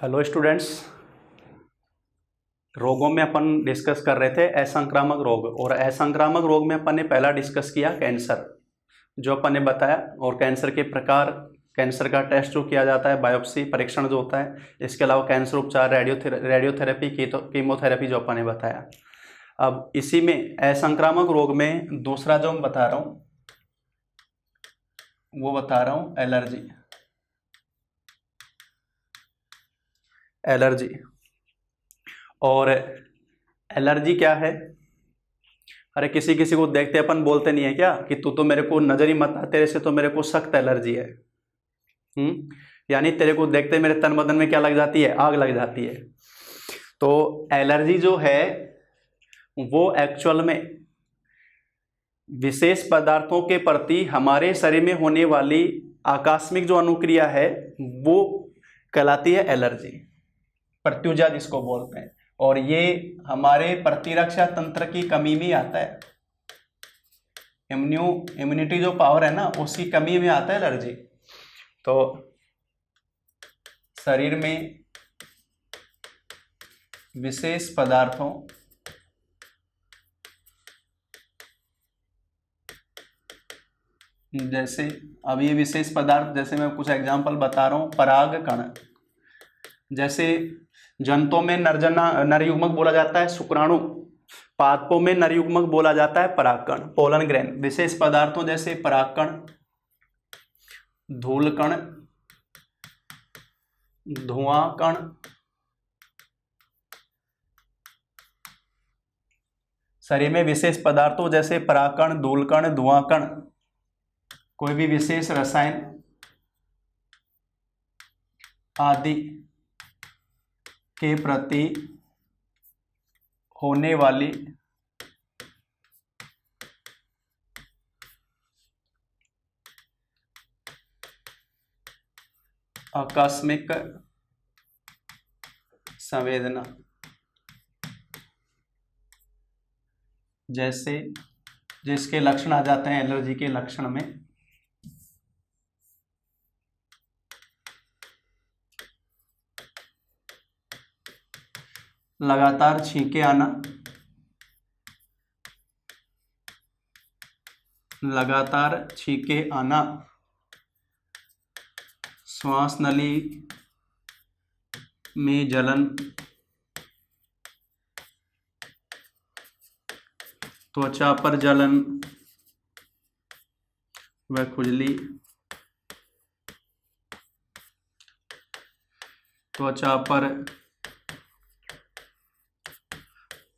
Hello students, रोगों में अपन discuss कर रहे थे असंक्रामक रोग। और असंक्रामक रोग में अपन ने पहला डिस्कस किया कैंसर, जो अपन ने बताया। और कैंसर के प्रकार, कैंसर का टेस्ट जो किया जाता है, बायोप्सी परीक्षण जो होता है, इसके अलावा कैंसर उपचार, रेडियोथेरेपी, कीमोथेरेपी जो अपन ने बताया। अब इसी में असंक्रामक रोग में दूसरा जो मैं बता रहा हूँ वो बता रहा हूँ एलर्जी। एलर्जी और एलर्जी क्या है? अरे किसी किसी को देखते अपन बोलते नहीं है क्या कि तू तो मेरे को नजर ही मत आ, तेरे से तो मेरे को सख्त एलर्जी है। यानी तेरे को देखते मेरे तन बदन में क्या लग जाती है? आग लग जाती है। तो एलर्जी जो है वो एक्चुअल में विशेष पदार्थों के प्रति हमारे शरीर में होने वाली आकस्मिक जो अनुक्रिया है वो कहलाती है एलर्जी, प्रत्युजा जिसको बोलते हैं। और ये हमारे प्रतिरक्षा तंत्र की कमी में आता है। इम्यूनिटी जो पावर है ना, उसकी कमी में आता है एलर्जी। तो शरीर में विशेष पदार्थों जैसे, अब ये विशेष पदार्थ जैसे मैं कुछ एग्जांपल बता रहा हूँ। पराग कण, जैसे जंतुओं में नरयुग्मक बोला जाता है शुक्राणु, पादपों में नरयुग्मक बोला जाता है परागकण, पोलन ग्रेन। विशेष पदार्थों जैसे परागकण, धूलकण, धुआं कण, शरीर में विशेष पदार्थों जैसे परागकण, धूलकण, धुआं कण, कोई भी विशेष रसायन आदि के प्रति होने वाली आकस्मिक संवेदना, जैसे जिसके लक्षण आ जाते हैं एलर्जी के लक्षण में लगातार छींके आना, लगातार छींके आना, श्वास नली में जलन, त्वचा पर जलन व खुजली, त्वचा पर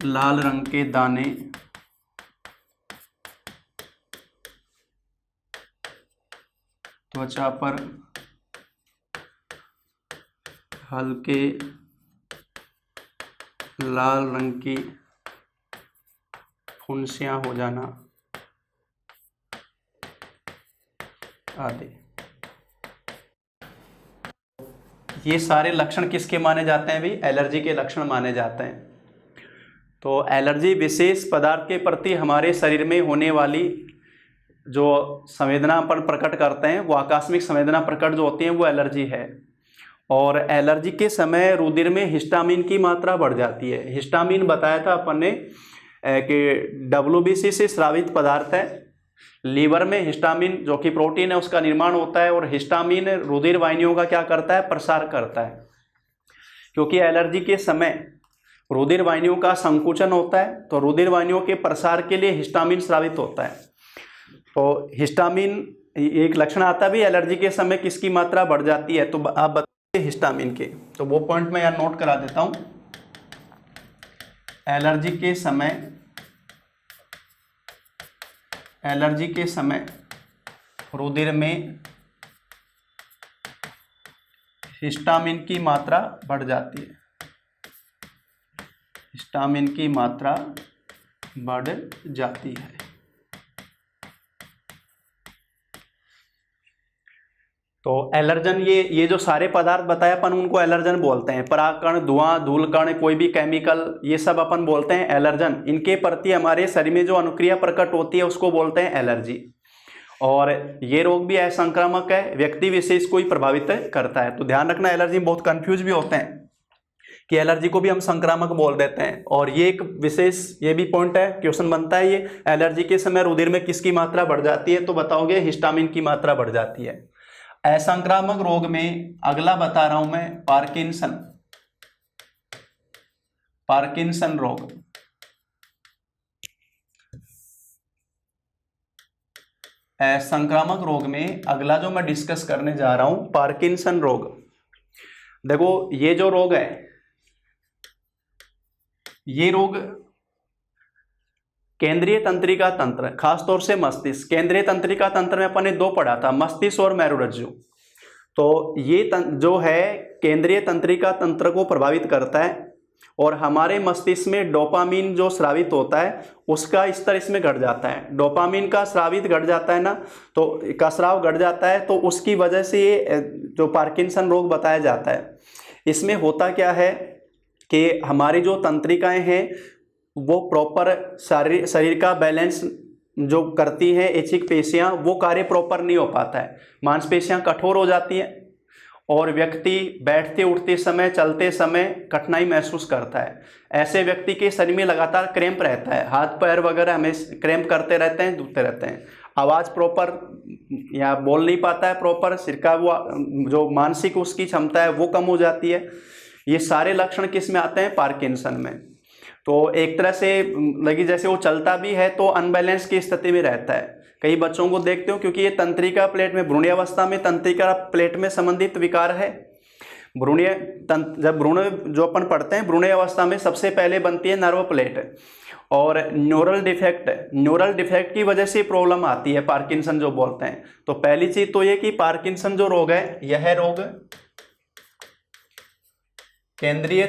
लाल रंग के दाने, त्वचा पर हल्के लाल रंग की फुंसियां हो जाना आदि। ये सारे लक्षण किसके माने जाते हैं भी? एलर्जी के लक्षण माने जाते हैं। तो एलर्जी विशेष पदार्थ के प्रति हमारे शरीर में होने वाली जो संवेदना पर प्रकट करते हैं, वो आकस्मिक संवेदना प्रकट जो होती है वो एलर्जी है। और एलर्जी के समय रुधिर में हिस्टामिन की मात्रा बढ़ जाती है। हिस्टामिन बताया था अपन ने कि WBC से स्रावित पदार्थ है। लीवर में हिस्टामिन जो कि प्रोटीन है उसका निर्माण होता है, और हिस्टामिन रुधिर वाहिनियों का क्या करता है? प्रसार करता है। क्योंकि एलर्जी के समय रुधिर वाहिनियों का संकुचन होता है, तो रुधिर वाहिनियों के प्रसार के लिए हिस्टामिन स्रावित होता है। तो हिस्टामिन एक लक्षण आता भी एलर्जी के समय किसकी मात्रा बढ़ जाती है, तो आप बताइए हिस्टामिन के। तो वो पॉइंट मैं यहाँ नोट करा देता हूँ। एलर्जी के समय रुधिर में हिस्टामिन की मात्रा बढ़ जाती है। हिस्टामिन की मात्रा बढ़ जाती है। तो एलर्जन, ये जो सारे पदार्थ बताए अपन उनको एलर्जन बोलते हैं। परागकण, धुआं, धूलकण, कोई भी केमिकल, ये सब अपन बोलते हैं एलर्जन। इनके प्रति हमारे शरीर में जो अनुक्रिया प्रकट होती है उसको बोलते हैं एलर्जी। और ये रोग भी असंक्रामक है, व्यक्ति विशेष को ही प्रभावित करता है। तो ध्यान रखना, एलर्जी में बहुत कंफ्यूज भी होते हैं कि एलर्जी को भी हम संक्रामक बोल देते हैं। और ये एक विशेष ये भी पॉइंट है, क्वेश्चन बनता है ये, एलर्जी के समय रुधिर में किसकी मात्रा बढ़ जाती है? तो बताओगे हिस्टामिन की मात्रा बढ़ जाती है। असंक्रामक रोग में अगला बता रहा हूं मैं, पार्किंसन रोग। संक्रामक रोग में अगला जो मैं डिस्कस करने जा रहा हूं, पार्किंसन रोग। देखो ये जो रोग है, ये रोग केंद्रीय तंत्रिका तंत्र, खासतौर से मस्तिष्क, केंद्रीय तंत्रिका तंत्र में अपन ने दो पढ़ा था, मस्तिष्क और मेरुरज्जु। तो ये जो है केंद्रीय तंत्रिका तंत्र को प्रभावित करता है और हमारे मस्तिष्क में डोपामीन जो स्रावित होता है उसका स्तर इसमें घट जाता है। डोपामीन का स्रावित घट जाता है ना, तो का स्राव घट जाता है, तो उसकी वजह से ये जो पार्किंसन रोग बताया जाता है। इसमें होता क्या है कि हमारी जो तंत्रिकाएं हैं वो प्रॉपर शरीर का बैलेंस जो करती हैं, ऐच्छिक पेशियां, वो कार्य प्रॉपर नहीं हो पाता है। मांसपेशियां कठोर हो जाती हैं और व्यक्ति बैठते उठते समय, चलते समय कठिनाई महसूस करता है। ऐसे व्यक्ति के शरीर में लगातार क्रैम्प रहता है, हाथ पैर वगैरह हमें क्रैम्प करते रहते हैं, दुखते रहते हैं। आवाज़ प्रॉपर या बोल नहीं पाता है प्रॉपर, सिर का वो जो मानसिक उसकी क्षमता है वो कम हो जाती है। ये सारे लक्षण किस में आते हैं? पार्किंसन में। तो एक तरह से लगी जैसे वो चलता भी है तो अनबैलेंस की स्थिति में रहता है। कई बच्चों को देखते हो, क्योंकि ये तंत्रिका प्लेट में, भ्रूणीय अवस्था में तंत्रिका प्लेट में संबंधित विकार है। जब भ्रूण जो अपन पढ़ते हैं, भ्रूणीय अवस्था में सबसे पहले बनती है नर्व प्लेट, और न्यूरल डिफेक्ट की वजह से प्रॉब्लम आती है, पार्किंसन जो बोलते हैं। तो पहली चीज तो ये कि पार्किंसन जो रोग है, यह रोग केंद्रीय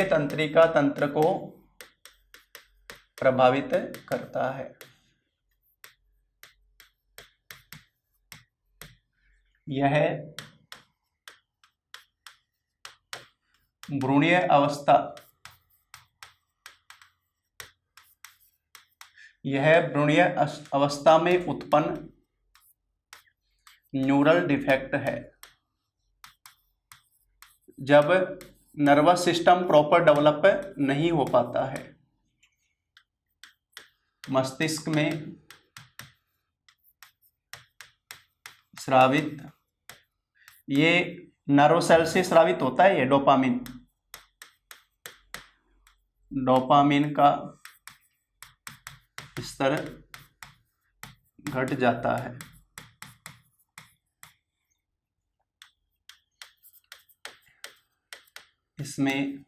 तंत्रिका तंत्र को प्रभावित करता है। यह भ्रूणीय अवस्था में उत्पन्न न्यूरल डिफेक्ट है। जब नर्वस सिस्टम प्रॉपर डेवलप नहीं हो पाता है, मस्तिष्क में स्रावित, ये नर्व सेल से स्रावित होता है, ये डोपामीन का स्तर घट जाता है। इसमें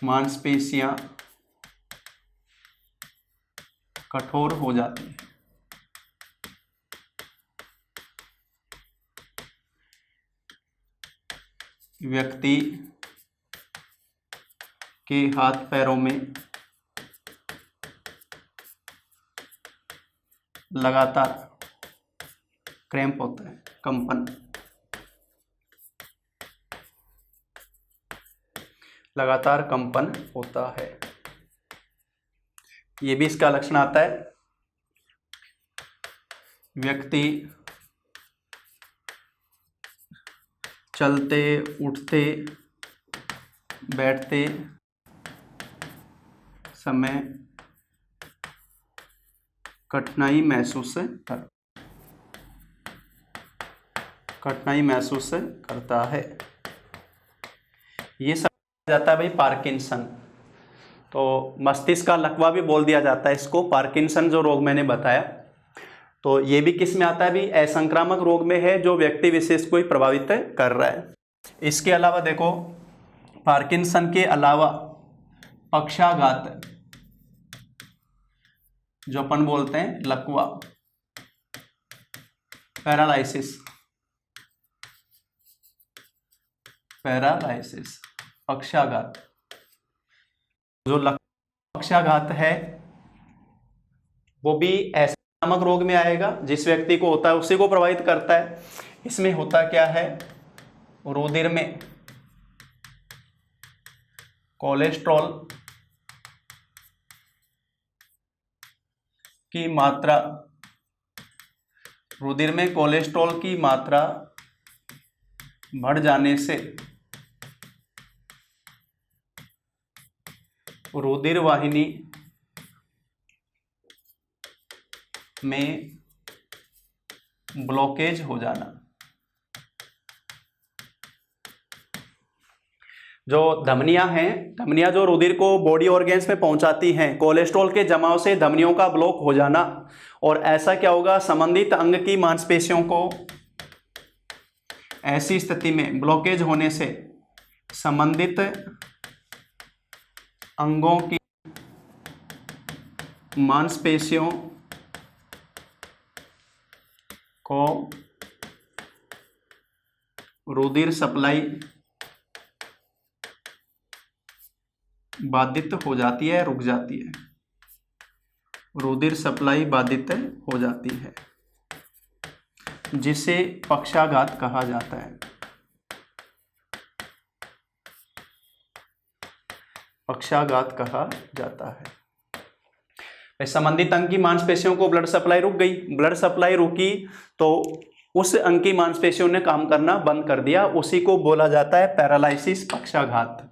मांसपेशियां कठोर हो जाती हैं। व्यक्ति के हाथ पैरों में लगातार क्रैम्प होता है, कंपन, लगातार कंपन होता है। ये भी इसका लक्षण आता है। व्यक्ति चलते उठते बैठते समय कठिनाई महसूस करता है। ये सब जाता है भाई पार्किंसन। तो मस्तिष्क का लकवा भी बोल दिया जाता है इसको, पार्किंसन जो रोग मैंने बताया। तो ये भी किस में आता है भी? असंक्रामक रोग में है, जो व्यक्ति विशेष को ही प्रभावित कर रहा है। इसके अलावा देखो, पार्किंसन के अलावा पक्षाघात जो अपन बोलते हैं लकवा, पैरालाइसिस, पक्षाघात, जो पक्षाघात है वो भी असंक्रामक रोग में आएगा। जिस व्यक्ति को होता है उसी को प्रभावित करता है। इसमें होता क्या है, रुधिर में कोलेस्ट्रॉल की मात्रा, रुधिर में कोलेस्ट्रॉल की मात्रा बढ़ जाने से रुधिर वाहिनी में ब्लॉकेज हो जाना। जो धमनियां हैं, धमनियां जो रुधिर को बॉडी ऑर्गेन्स में पहुंचाती हैं, कोलेस्ट्रॉल के जमाव से धमनियों का ब्लॉक हो जाना। और ऐसा क्या होगा, संबंधित अंग की मांसपेशियों को, ऐसी स्थिति में ब्लॉकेज होने से संबंधित अंगों की मांसपेशियों को रुधिर सप्लाई बाधित हो जाती है, रुक जाती है। रुधिर सप्लाई बाधित हो जाती है, जिसे पक्षाघात कहा जाता है। पक्षाघात कहा जाता है। संबंधित अंग की मांसपेशियों को ब्लड सप्लाई रुक गई, ब्लड सप्लाई रुकी तो उस अंग की मांसपेशियों ने काम करना बंद कर दिया, उसी को बोला जाता है पैरालिसिस, पक्षाघात।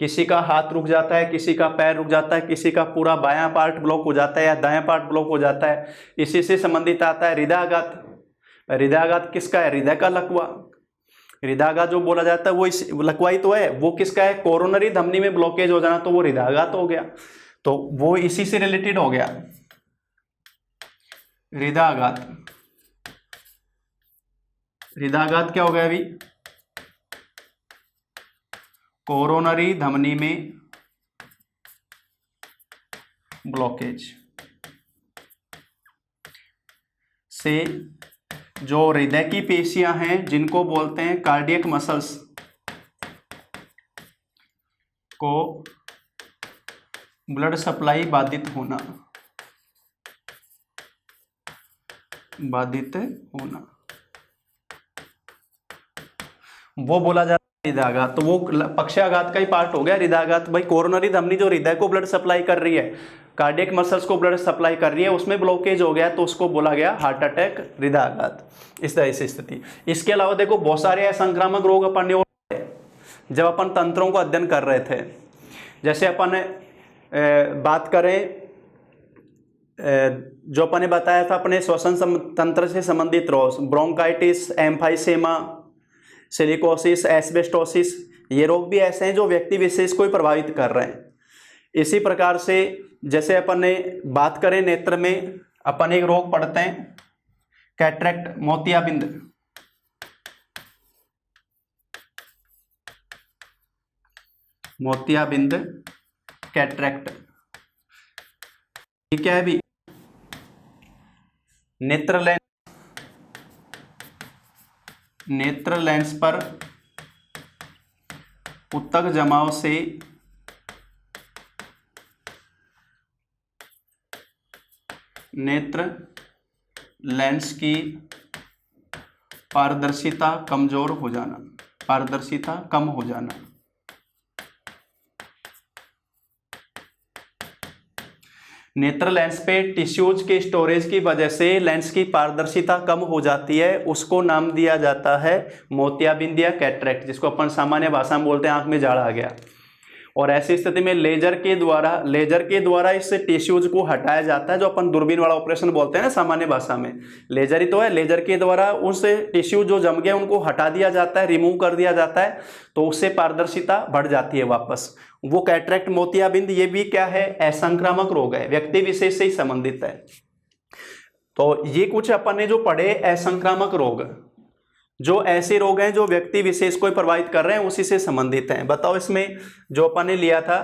किसी का हाथ रुक जाता है, किसी का पैर रुक जाता है, किसी का पूरा बायां पार्ट ब्लॉक हो जाता है या दायां पार्ट ब्लॉक हो जाता है। इसी से संबंधित आता है हृदयाघात। हृदयाघात किसका है, हृदय का लकवा। हृदयाघात जो बोला जाता है वो लकवा ही तो है, वो किसका है, कोरोनरी धमनी में ब्लॉकेज हो जाना, तो वो हृदयाघात हो गया, तो वो इसी से रिलेटेड हो गया, हृदयाघात। हृदयाघात क्या हो गया अभी, कोरोनरी धमनी में ब्लॉकेज से जो हृदय की पेशियां हैं, जिनको बोलते हैं कार्डियक मसल्स, को ब्लड सप्लाई बाधित होना, बाधित होना, वो बोला जाता है हृदयाघात। तो वो पक्षाघात का ही पार्ट हो गया हृदयाघात। भाई कोरोनरी धमनी जो हृदय को ब्लड सप्लाई कर रही है, कार्डियक मसल्स को ब्लड सप्लाई कर रही है, उसमें ब्लॉकेज हो गया तो उसको बोला गया हार्ट अटैक, हृदयाघात, इस तरह से स्थिति। इसके अलावा देखो बहुत सारे असंक्रामक रोग अपन ने जब अपन तंत्रों को अध्ययन कर रहे थे, जैसे अपन बात करें जो अपन ने बताया था अपने श्वसन तंत्र से संबंधित रोग, ब्रोंकाइटिस, एम्फाइसेमा, सिलिकोसिस, एस्बेस्टोसिस, ये रोग भी ऐसे हैं जो व्यक्ति विशेष को ही प्रभावित कर रहे हैं। इसी प्रकार से जैसे अपन ने बात करें नेत्र में, अपन एक रोग पढ़ते हैं कैटरेक्ट, मोतियाबिंद। मोतियाबिंद कैटरेक्ट, क्या है भी, नेत्र लेंस पर उत्तक जमाव से नेत्र लेंस की पारदर्शिता कमजोर हो जाना, पारदर्शिता कम हो जाना। नेत्र लेंस पे टिश्यूज के स्टोरेज की वजह से लेंस की पारदर्शिता कम हो जाती है, उसको नाम दिया जाता है मोतियाबिंद या कैटरेक्ट, जिसको अपन सामान्य भाषा में बोलते हैं आंख में जाड़ आ गया। और ऐसी स्थिति में लेजर के द्वारा इस टिश्यूज को हटाया जाता है, जो अपन दूरबीन वाला ऑपरेशन बोलते हैं ना सामान्य भाषा में, लेजर ही तो है। लेजर के द्वारा उस टिश्यू जो जम गए उनको हटा दिया जाता है, रिमूव कर दिया जाता है, तो उससे पारदर्शिता बढ़ जाती है वापस। वो कैटरेक्ट, मोतियाबिंद, ये भी क्या है, असंक्रामक रोग है, व्यक्ति विशेष से ही संबंधित है। तो ये कुछ अपन ने जो पढ़े असंक्रामक रोग, जो ऐसे रोग हैं जो व्यक्ति विशेष को प्रभावित कर रहे हैं, उसी से संबंधित हैं। बताओ इसमें जो अपन ने लिया था,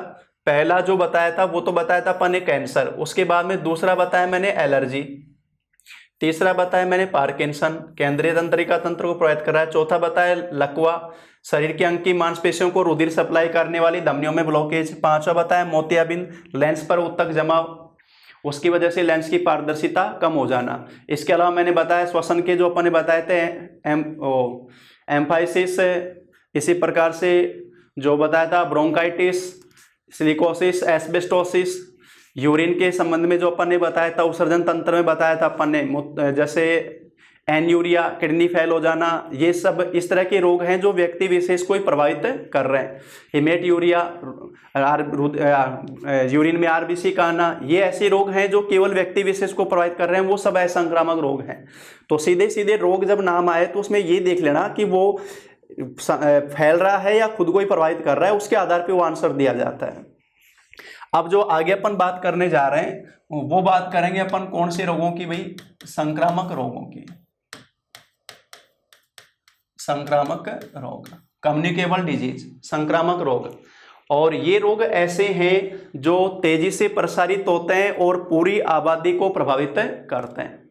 पहला जो बताया था वो तो बताया था अपन ने कैंसर, उसके बाद में दूसरा बताया मैंने एलर्जी, तीसरा बताया मैंने पार्किंसन, केंद्रीय तंत्रिका तंत्र को प्रभावित कर रहा है, चौथा बताया लकवा, शरीर के अंग की मांसपेशियों को रुधिर सप्लाई करने वाली धमनियों में ब्लॉकेज, पांचवा बताया मोतियाबिंद, लेंस पर उत्तक जमाव, उसकी वजह से लेंस की पारदर्शिता कम हो जाना। इसके अलावा मैंने बताया श्वसन के जो अपन ने बताए थे एम्फाइसिस, इसी प्रकार से जो बताया था ब्रोंकाइटिस, सिलिकोसिस, एस्बेस्टोसिस, यूरिन के संबंध में जो अपन ने बताया था, उत्सर्जन तंत्र में बताया था अपन ने, जैसे एन्यूरिया, किडनी फेल हो जाना, ये सब इस तरह के रोग हैं जो व्यक्ति विशेष को ही प्रभावित कर रहे हैं। हिमेटयूरिया, यूरिन में आरबीसी का आना, ये ऐसे रोग हैं जो केवल व्यक्ति विशेष को प्रभावित कर रहे हैं, वो सब असंक्रामक रोग हैं। तो सीधे सीधे रोग जब नाम आए तो उसमें ये देख लेना कि वो फैल रहा है या खुद को ही प्रभावित कर रहा है, उसके आधार पर वो आंसर दिया जाता है। अब जो आगे अपन बात करने जा रहे हैं वो बात करेंगे अपन कौन से रोगों की भाई, संक्रामक रोगों की। संक्रामक रोग, कम्युनिकेबल डिजीज, संक्रामक रोग। और ये रोग ऐसे हैं जो तेजी से प्रसारित होते हैं और पूरी आबादी को प्रभावित करते हैं,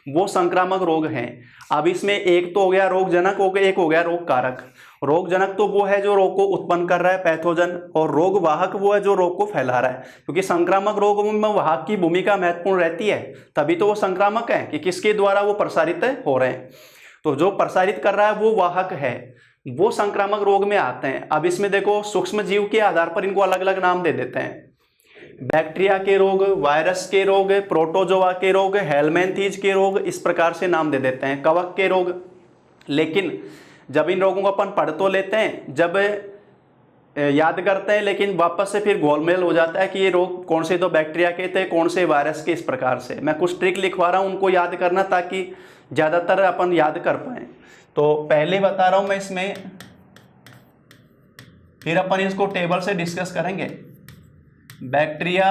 वो संक्रामक रोग हैं। अब इसमें एक तो हो गया रोगजनक, हो गया एक हो गया रोग कारक। रोगजनक तो वो है जो रोग को उत्पन्न कर रहा है, पैथोजन, और रोग वाहक वो है जो रोग को फैला रहा है, क्योंकि संक्रामक रोग में वाहक की भूमिका महत्वपूर्ण रहती है, तभी तो वो संक्रामक है कि किसके द्वारा वो प्रसारित हो रहे हैं। तो जो प्रसारित कर रहा है वो वाहक है, वो संक्रामक रोग में आते हैं। अब इसमें देखो सूक्ष्म जीव के आधार पर इनको अलग अलग नाम दे देते हैं, बैक्टीरिया के रोग, वायरस के रोग, प्रोटोजोआ के रोग, हेलमेंथीज के रोग, इस प्रकार से नाम दे देते हैं, कवक के रोग। लेकिन जब इन रोगों को अपन पढ़ तो लेते हैं, जब याद करते हैं, लेकिन वापस से फिर गोलमेल हो जाता है कि ये रोग कौन से तो बैक्टीरिया के थे, कौन से वायरस के। इस प्रकार से मैं कुछ ट्रिक लिखवा रहा हूँ, उनको याद करना ताकि ज़्यादातर अपन याद कर पाएँ। तो पहले बता रहा हूँ मैं इसमें, फिर अपन इसको टेबल से डिस्कस करेंगे। बैक्टीरिया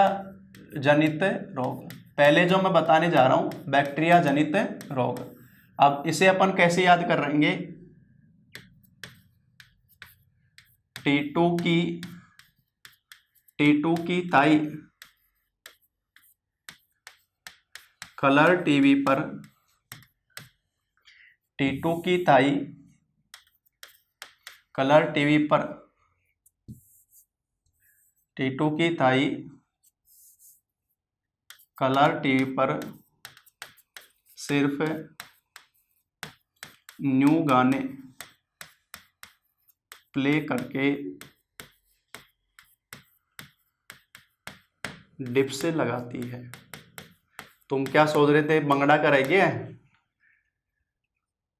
जनित रोग, पहले जो मैं बताने जा रहा हूँ बैक्टीरिया जनित रोग। अब इसे अपन कैसे याद कर रहेंगे, T2 की ताई कलर टीवी पर, T2 की ताई कलर टीवी पर, T2 की ताई कलर टीवी पर सिर्फ न्यू गाने प्ले करके डिप्स लगाती है। तुम क्या सोच रहे थे, बंगड़ा करेंगे?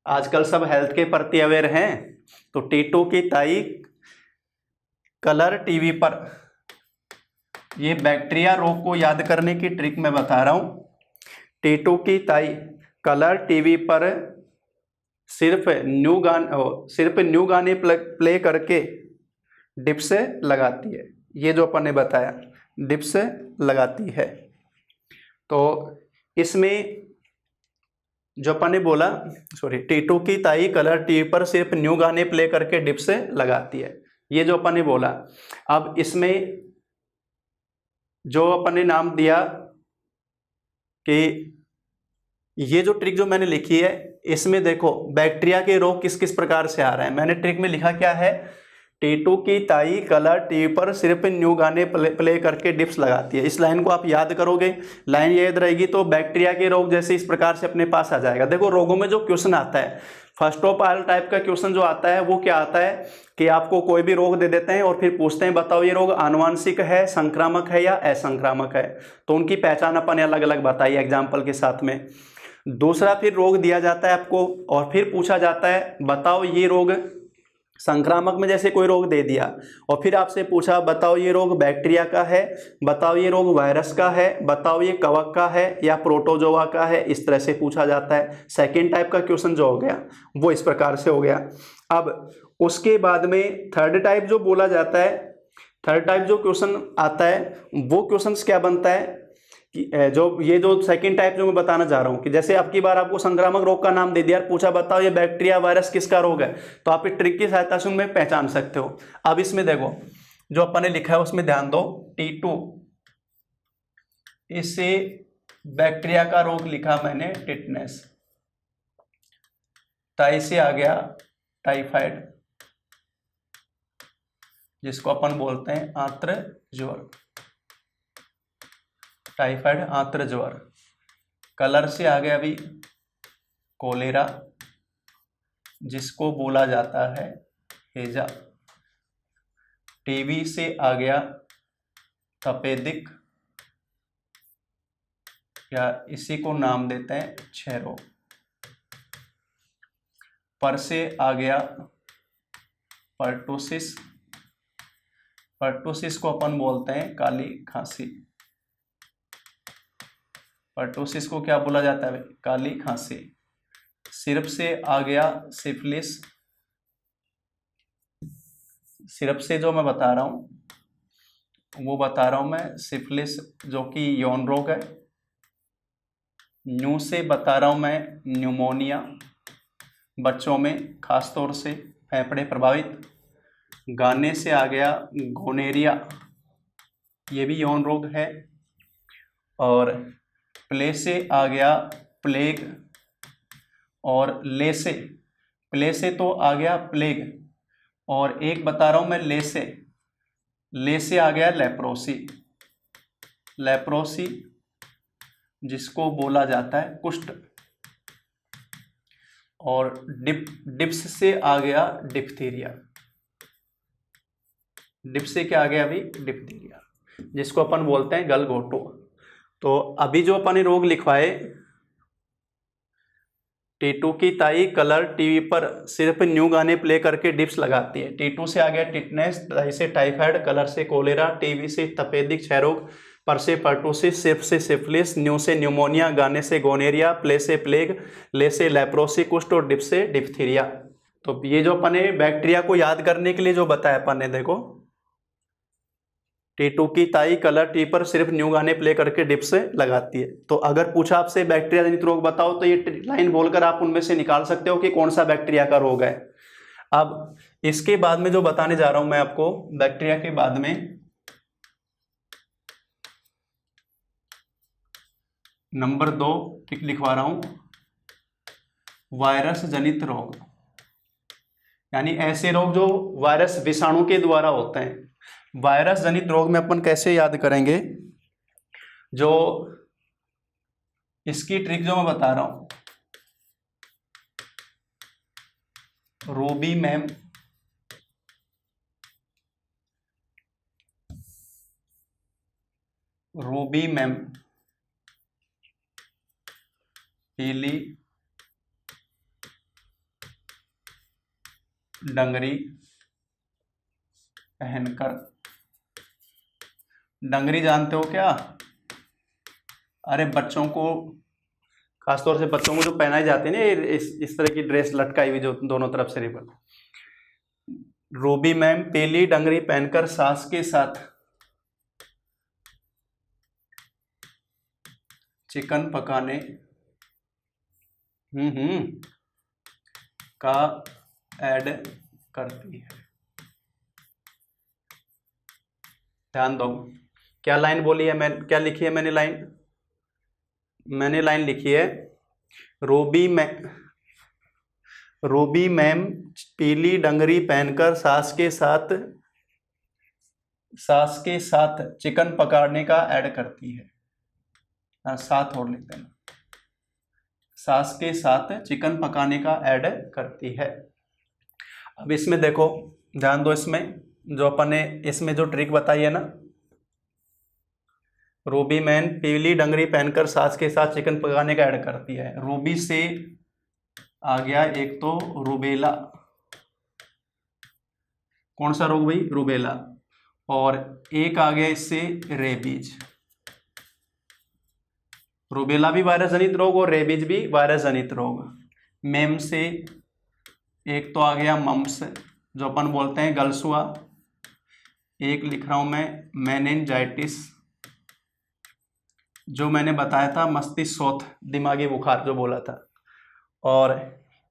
आजकल सब हेल्थ के प्रति अवेयर हैं, तो T2 की ताई कलर टीवी पर, ये बैक्टीरिया रोग को याद करने की ट्रिक मैं बता रहा हूँ। T2 की ताई कलर टीवी पर सिर्फ न्यू गाने प्ले करके डिप्स लगाती है, ये जो अपन ने बताया डिप्स लगाती है। तो इसमें जो अपन ने बोला, T2 की ताई कलर टीवी पर सिर्फ न्यू गाने प्ले करके डिप्स लगाती है, ये जो अपन ने बोला। अब इसमें जो अपन ने नाम दिया कि ये जो ट्रिक जो मैंने लिखी है, इसमें देखो बैक्टीरिया के रोग किस किस प्रकार से आ रहे हैं। मैंने ट्रिक में लिखा क्या है, T2 की ताई कलर टीवी पर सिर्फ न्यू गाने प्ले करके डिप्स लगाती है। इस लाइन को आप याद करोगे, लाइन याद रहेगी तो बैक्टीरिया के रोग जैसे इस प्रकार से अपने पास आ जाएगा। देखो रोगों में जो क्वेश्चन आता है, फर्स्ट ऑफ ऑल टाइप का क्वेश्चन जो आता है वो क्या आता है कि आपको कोई भी रोग दे देते हैं और फिर पूछते हैं बताओ ये रोग आनुवांशिक है, संक्रामक है या असंक्रामक है। तो उनकी पहचान अपन ने अलग अलग बताई एग्जाम्पल के साथ में। दूसरा फिर रोग दिया जाता है आपको और फिर पूछा जाता है बताओ ये रोग संक्रामक में, जैसे कोई रोग दे दिया और फिर आपसे पूछा बताओ ये रोग बैक्टीरिया का है, बताओ ये रोग वायरस का है, बताओ ये कवक का है या प्रोटोजोआ का है, इस तरह से पूछा जाता है। सेकेंड टाइप का क्वेश्चन जो हो गया वो इस प्रकार से हो गया। अब उसके बाद में थर्ड टाइप जो बोला जाता है, थर्ड टाइप जो क्वेश्चन आता है वो क्वेश्चन क्या बनता है कि जो सेकंड टाइप जो मैं बताना चाह रहा हूँ कि जैसे आपकी बार आपको संक्रामक रोग का नाम दे दिया, पूछा बताओ ये बैक्टीरिया वायरस किसका रोग है, तो आप इस ट्रिक की सहायता से उनमें पहचान सकते हो। अब इसमें देखो जो अपन ने लिखा है उसमें ध्यान दो, T2 इससे बैक्टीरिया का रोग लिखा मैंने टिटनेस, ताई से आ गया टाइफाइड जिसको अपन बोलते हैं आंत्र ज्वर, टाइफाइड आंत्र ज्वर। कलर से आ गया अभी कोलेरा जिसको बोला जाता है हेजा। टीबी से आ गया तपेदिक या इसी को नाम देते हैं क्षय रोग। पर से आ गया पर्टुसिस, पर्टुसिस को अपन बोलते हैं काली खांसी। पर्टुसिस को क्या बोला जाता है? काली खांसी। सिरप से आ गया सिफिलिस, सिरप से जो मैं बता रहा हूं वो बता रहा हूं मैं सिफिलिस, जो कि यौन रोग है। न्यू से बता रहा हूं मैं न्यूमोनिया, बच्चों में खास तौर से फेफड़े प्रभावित। गाने से आ गया गोनेरिया, ये भी यौन रोग है। और प्ले से आ गया प्लेग, और ले से, प्ले से तो आ गया प्लेग, और एक बता रहा हूं मैं ले से आ गया लेप्रोसी। लेप्रोसी जिसको बोला जाता है कुष्ठ। और डिप्स से आ गया डिप्थीरिया, डिप्स से क्या आ गया अभी? डिप्थीरिया, जिसको अपन बोलते हैं गलघोटू। तो अभी जो अपन ने रोग लिखवाए, टीटू की ताई कलर टीवी पर सिर्फ न्यू गाने प्ले करके डिप्स लगाती है। टीटू से आ गया टिटनेस, ताई से टाइफाइड, कलर से कोलेरा, टीवी से तपेदिक क्षय रोग, पर से पर्टुसिस, सिर्फ से सिफिलिस, न्यू से न्यूमोनिया, गाने से गोनेरिया, प्ले से प्लेग, ले से लेप्रोसी कुष्ठ, और डिप से डिप्थीरिया। तो ये जो अपन ने बैक्टीरिया को याद करने के लिए जो बताया अपन ने, देखो टीटू की ताई कलर टी पर सिर्फ न्यू गाने प्ले करके डिप से लगाती है। तो अगर पूछा आपसे बैक्टीरिया जनित रोग बताओ, तो ये लाइन बोलकर आप उनमें से निकाल सकते हो कि कौन सा बैक्टीरिया का रोग है। अब इसके बाद में जो बताने जा रहा हूं मैं आपको, बैक्टीरिया के बाद में नंबर 2 लिखवा रहा हूं, वायरस जनित रोग, यानी ऐसे रोग जो वायरस विषाणु के द्वारा होते हैं। वायरस जनित रोग में अपन कैसे याद करेंगे? जो इसकी ट्रिक जो मैं बता रहा हूं, रोबीमैम, रोबीमैम, पीली डंगरी पहनकर, डंगरी जानते हो क्या? अरे बच्चों को, खासतौर से बच्चों को जो पहनाई जाती है ना, इस तरह की ड्रेस लटकाई हुई जो दोनों तरफ से रिबन। रूबी मैम पीली डंगरी पहनकर सास के साथ चिकन पकाने का ऐड करती है। ध्यान दो, क्या लाइन बोली है, मैं क्या लिखी है मैंने लाइन लिखी है, रूबी मैम पीली डंगरी पहनकर सास के साथ चिकन पकाने का ऐड करती है। साथ और लिख देना, सास के साथ चिकन पकाने का ऐड करती है। अब इसमें देखो, ध्यान दो, इसमें जो अपन ने इसमें जो ट्रिक बताई है ना, रूबी मैन पीली डंगरी पहनकर सास के साथ चिकन पकाने का ऐड करती है। रूबी से आ गया एक तो रूबेला, कौन सा रोग भाई? रूबेला। और एक आ गया इससे रेबीज। रूबेला भी वायरस जनित रोग और रेबीज भी वायरस जनित रोग। मेम से एक तो आ गया मम्स, जो अपन बोलते हैं गलसुआ। एक लिख रहा हूं मैं मेनिंजाइटिस, जो मैंने बताया था मस्तिष्क दिमागी बुखार जो बोला था। और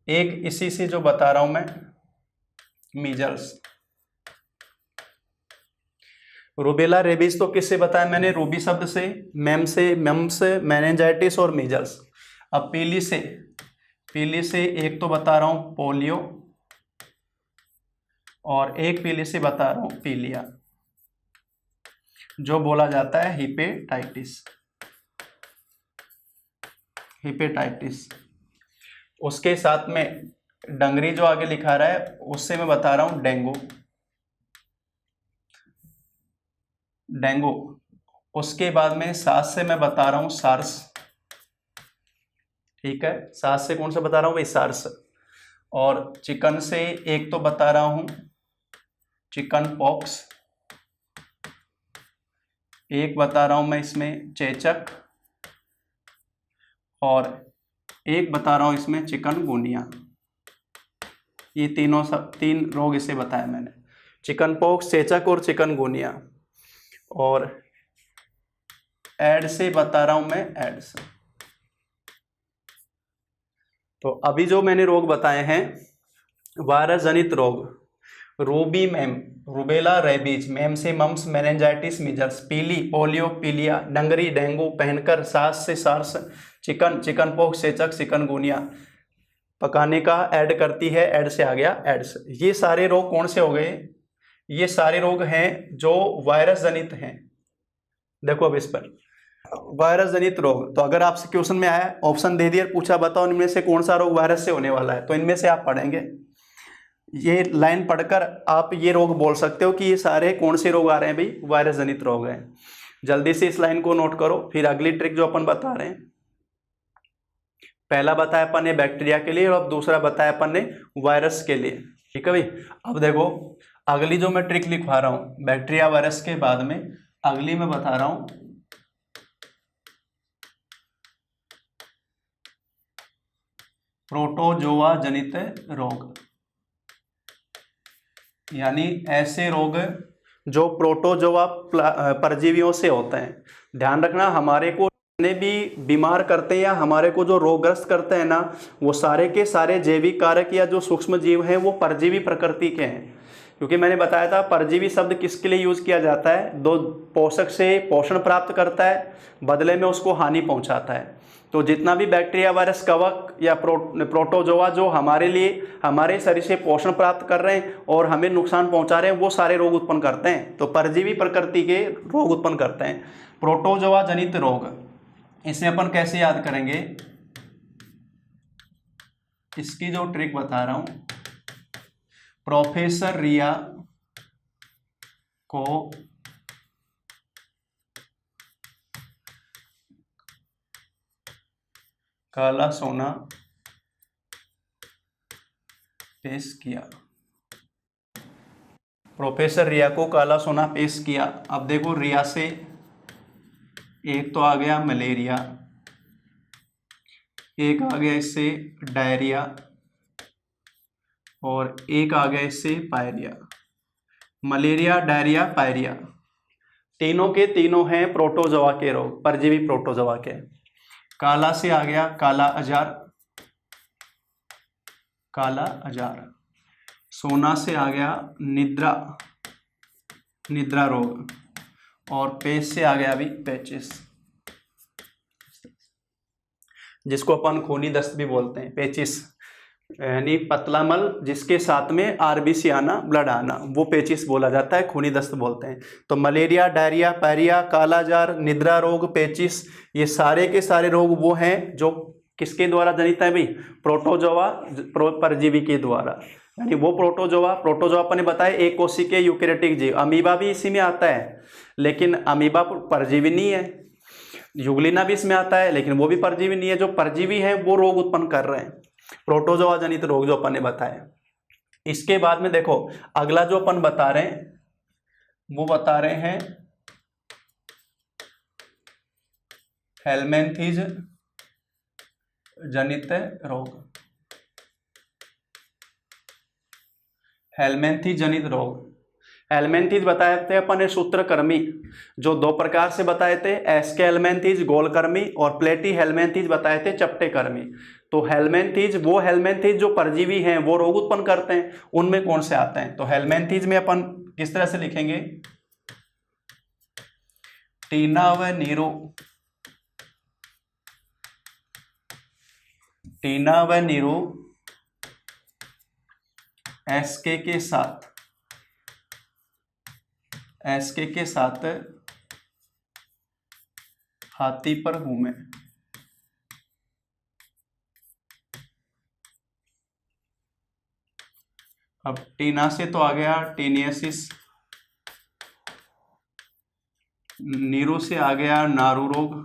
एक इसी से जो बता रहा हूं मैं मीजल्स। रूबेला रेबीज तो किससे बताया मैंने? रूबी शब्द से, मेम से मम्स, मेनिंजाइटिस और मीजल्स। अब पीली से एक तो बता रहा हूं पोलियो, और एक पीली से बता रहा हूं पीलिया, जो बोला जाता है हिपेटाइटिस। उसके साथ में डंगरी जो आगे लिखा रहा है, उससे मैं बता रहा हूं डेंगू। उसके बाद में सास से मैं बता रहा हूं सार्स, ठीक है, सास से कौन सा बता रहा हूँ भाई, सार्स। और चिकन से एक तो बता रहा हूँ चिकन पॉक्स, एक बता रहा हूँ मैं इसमें चेचक, और एक बता रहा हूँ इसमें चिकनगुनिया। ये तीन रोग इसे बताया मैंने, चिकन पॉक्स, चेचक और चिकनगुनिया। और एड से बता रहा हूं मैं एड्स। तो अभी जो मैंने रोग बताए हैं वायरस जनित रोग, Ruby ma'am, rubella, rabies, ma'am से मम्स, मेनिंजाइटिस, मीजल्स, पीली, पोलियो, पीलिया, डंगरी, डेंगू, पहनकर, सास से सार्स, चिकन, चिकन पॉक्स, चेचक, चिकनगुनिया। पकाने का ऐड करती है, ऐड से आ गया एड्स। ये सारे रोग कौन से हो गए, ये सारे रोग हैं जो वायरस जनित हैं। देखो अब इस पर वायरस जनित रोग, तो अगर आपसे क्वेश्चन में आया ऑप्शन दे दिया, पूछा बताओ इनमें से कौन सा रोग वायरस से होने वाला है, तो इनमें से आप पढ़ेंगे, ये लाइन पढ़कर आप ये रोग बोल सकते हो कि ये सारे कौन से रोग आ रहे हैं भाई, वायरस जनित रोग हैं। जल्दी से इस लाइन को नोट करो, फिर अगली ट्रिक जो अपन बता रहे हैं, पहला बताया अपन ने बैक्टीरिया के लिए और अब दूसरा बताया अपन ने वायरस के लिए। ठीक है भाई, अब देखो अगली जो मैं ट्रिक लिखवा रहा हूं बैक्टीरिया वायरस के बाद में, अगली मैं बता रहा हूं प्रोटोजोआ जनित रोग, यानी ऐसे रोग जो प्रोटोजोआ परजीवियों से होते हैं। ध्यान रखना, हमारे को जितने भी बीमार करते हैं या हमारे को जो रोगग्रस्त करते हैं ना, वो सारे के सारे जैविक कारक या जो सूक्ष्म जीव हैं वो परजीवी प्रकृति के हैं। क्योंकि मैंने बताया था परजीवी शब्द किसके लिए यूज किया जाता है, दो पोषक से पोषण प्राप्त करता है, बदले में उसको हानि पहुंचाता है। तो जितना भी बैक्टीरिया, वायरस, कवक या प्रोटोजोआ जो हमारे लिए हमारे शरीर से पोषण प्राप्त कर रहे हैं और हमें नुकसान पहुंचा रहे हैं, वो सारे रोग उत्पन्न करते हैं। तो परजीवी प्रकृति के रोग उत्पन्न करते हैं। प्रोटोजोआ जनित रोग, इसे अपन कैसे याद करेंगे, इसकी जो ट्रिक बता रहा हूं, प्रोफेसर रिया को काला सोना पेश किया, प्रोफेसर रिया को काला सोना पेश किया। अब देखो रिया से एक तो आ गया मलेरिया, एक आ गया इससे डायरिया, और एक आ गया इससे पायरिया। मलेरिया, डायरिया, पायरिया, तीनों के तीनों हैं प्रोटोजोआ के रोग, परजीवी प्रोटोजोआ के। काला से आ गया काला अजार, काला अजार। सोना से आ गया निद्रा, निद्रा रोग। और पेच से आ गया अभी पेचिस, जिसको अपन खूनी दस्त भी बोलते हैं, पेचिस, यानी पतला मल जिसके साथ में आरबीसी आना, ब्लड आना, वो पेचिस बोला जाता है, खूनी दस्त बोलते हैं। तो मलेरिया, डायरिया, पायरिया, कालाजार, निद्रा रोग, पेचिस, ये सारे के सारे रोग वो हैं जो किसके द्वारा जनित है भाई, प्रोटोजोआ परजीवी के द्वारा। यानी वो प्रोटोजोआ अपन ने बताया एक कोशिकीय यूकेरियोटिक जीव, अमीबा भी इसी में आता है, लेकिन अमीबा परजीवी नहीं है। युगलिना भी इसमें आता है, लेकिन वो भी परजीवी नहीं है। जो परजीवी है वो रोग उत्पन्न कर रहे हैं, प्रोटोजोआ जनित रोग जो अपन ने बताया। इसके बाद में देखो अगला जो अपन बता रहे हैं वो बता रहे हैं हेलमिंथेज जनित रोग, हेलमिंथेज जनित रोग। हेलमिंथेज बताए थे अपन ने सूत्रकृमि, जो दो प्रकार से बताए थे, एस्के हेलमिंथेज गोलकृमि और प्लेटी हेलमिंथेज बताए थे चपटे कर्मी। तो हेलमिंथेज वो हेलमिंथेज जो परजीवी हैं वो रोग उत्पन्न करते हैं, उनमें कौन से आते हैं। तो हेलमिंथेज में अपन किस तरह से लिखेंगे, टीना व नीरो, टीना व नीरो एसके के साथ, एसके के साथ हाथी पर घूमे। अब टीना से तो आ गया टीनियसिस, नीरो से आ गया नारू रोग,